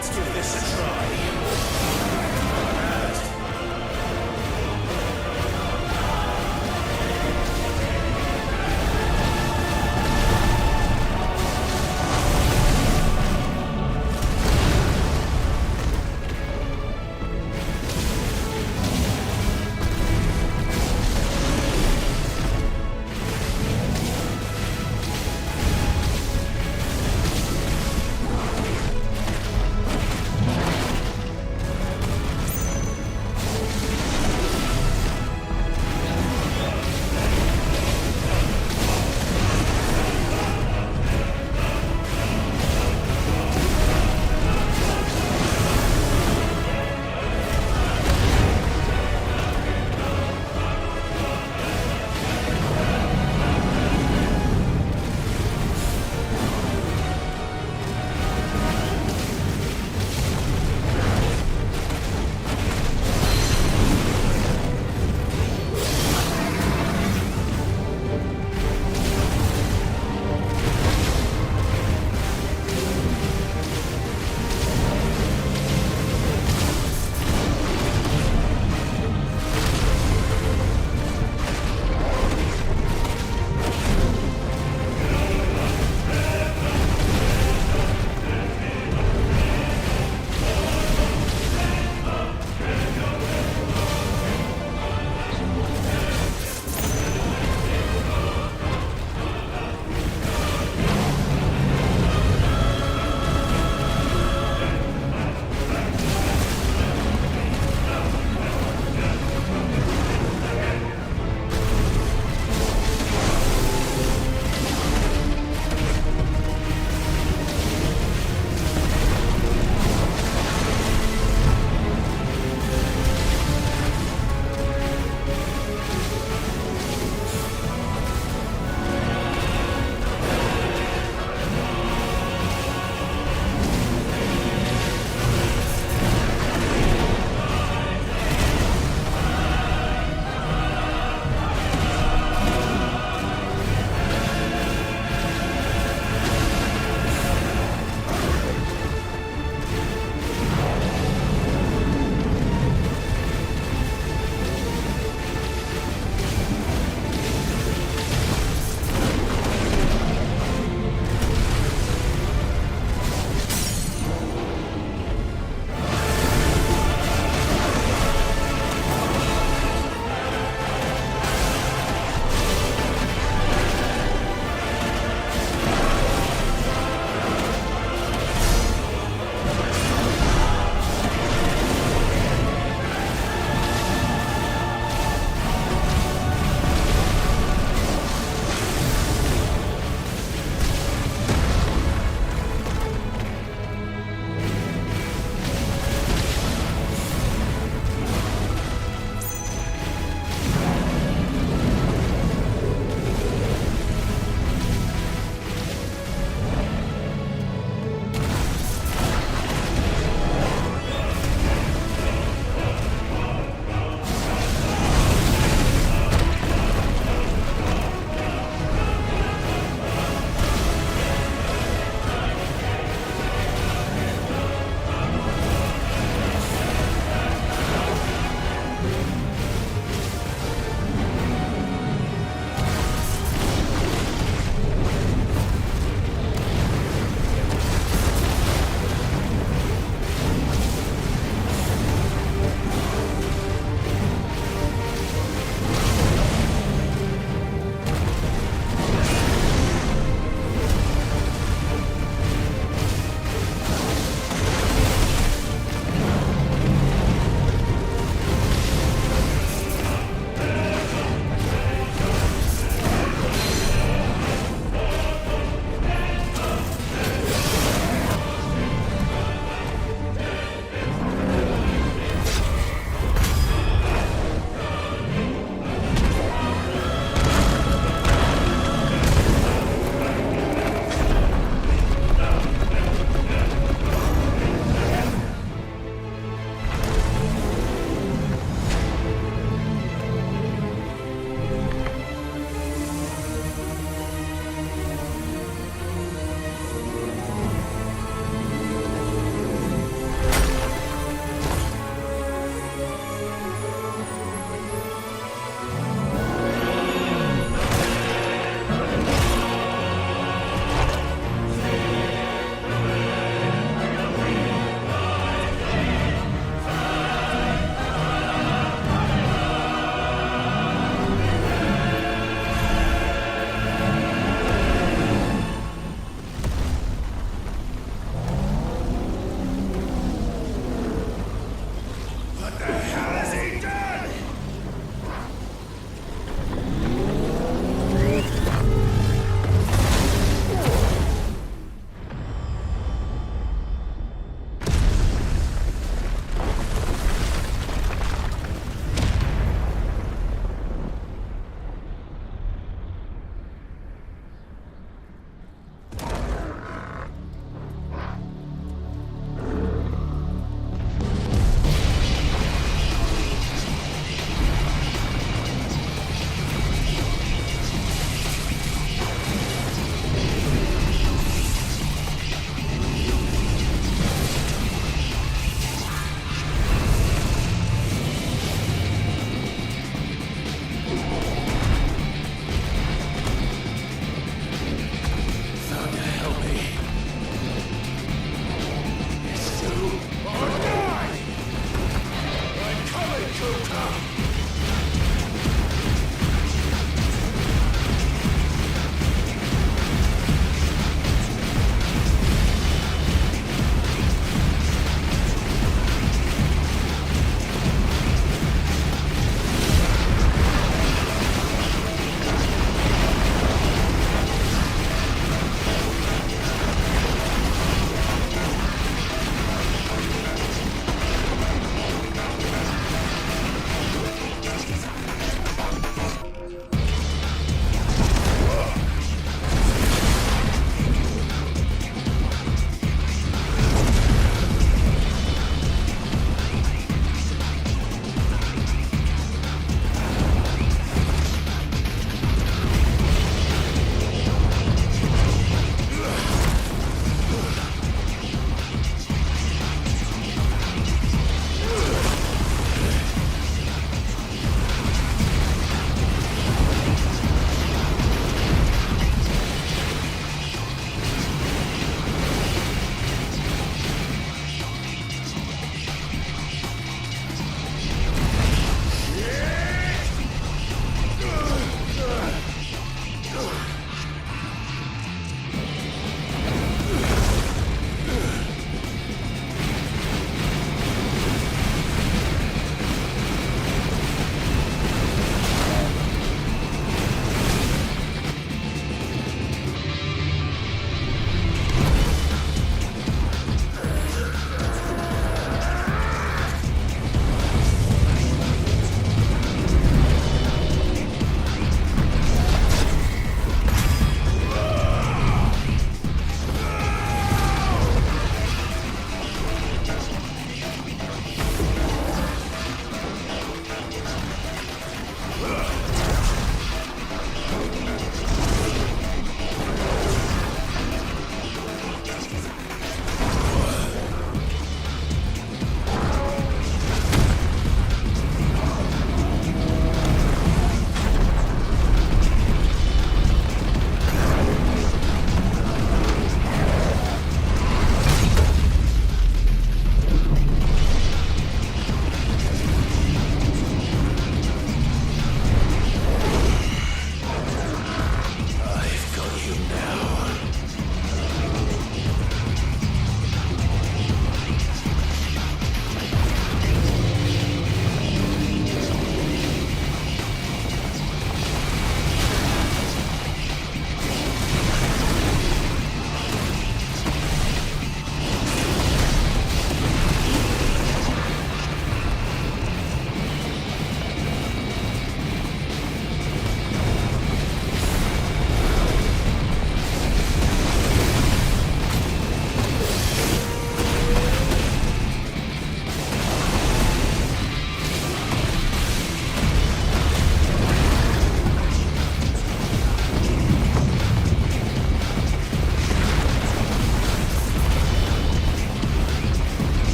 Let's give this a try.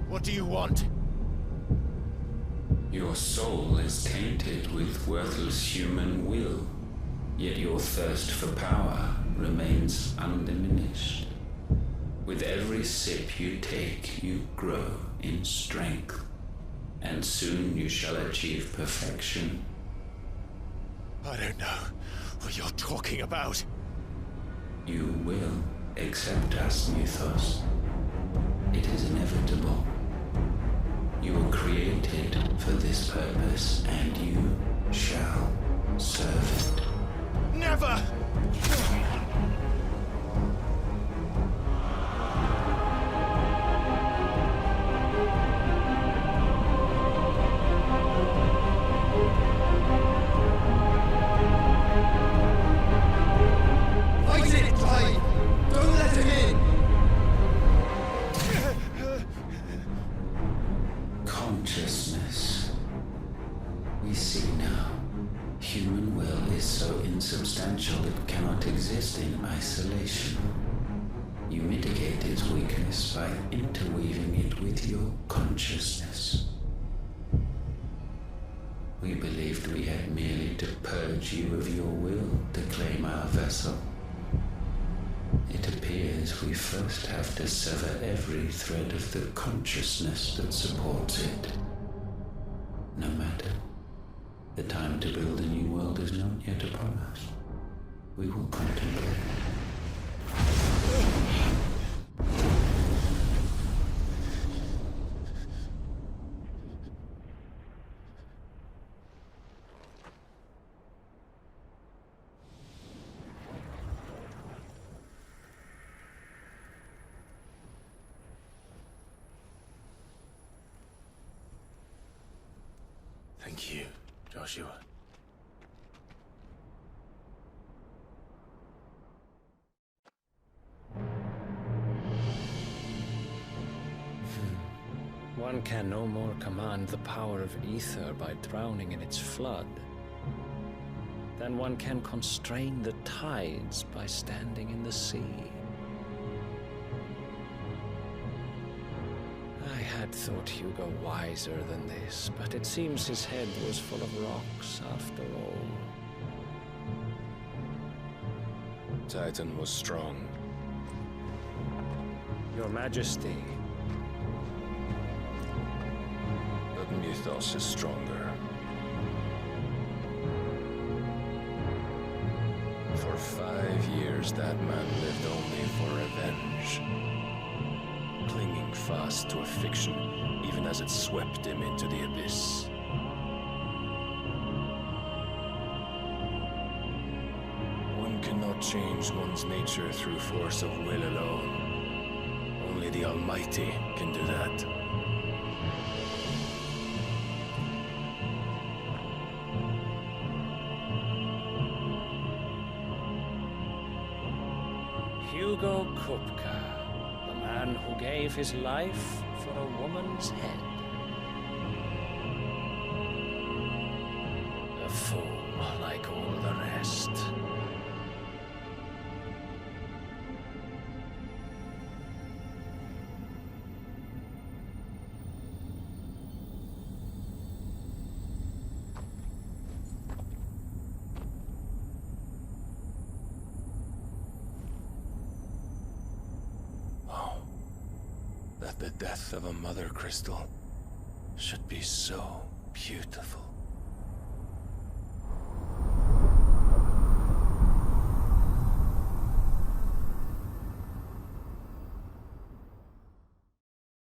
What do you want? Your soul is tainted with worthless human will, yet your thirst for power remains undiminished. With every sip you take, you grow in strength, and soon you shall achieve perfection. I don't know what you're talking about. You will accept us, Mythos. It is inevitable. You were created for this purpose, and you shall serve it. Never! Fight it, Clive! Don't let him in! Consciousness. We see now. Human will is so insubstantial it cannot exist in isolation. You mitigate its weakness by interweaving it with your consciousness. We believed we had merely to purge you of your will to claim our vessel. It appears we first have to sever every thread of the consciousness that supports it. No matter. The time to build a new world is not yet upon us. We will contemplate. Thank you, Joshua. One can no more command the power of ether by drowning in its flood than one can constrain the tides by standing in the sea. I had thought Hugo wiser than this, but it seems his head was full of rocks after all. Titan was strong. Your Majesty. But Mythos is stronger. For 5 years, that man lived only for revenge. Clinging fast to a fiction, even as it swept him into the abyss. One cannot change one's nature through force of will alone. Only the Almighty can do that. Hugo Kupka, the man who gave his life for a woman's head. A fool like all the rest. That the death of a mother crystal should be so beautiful.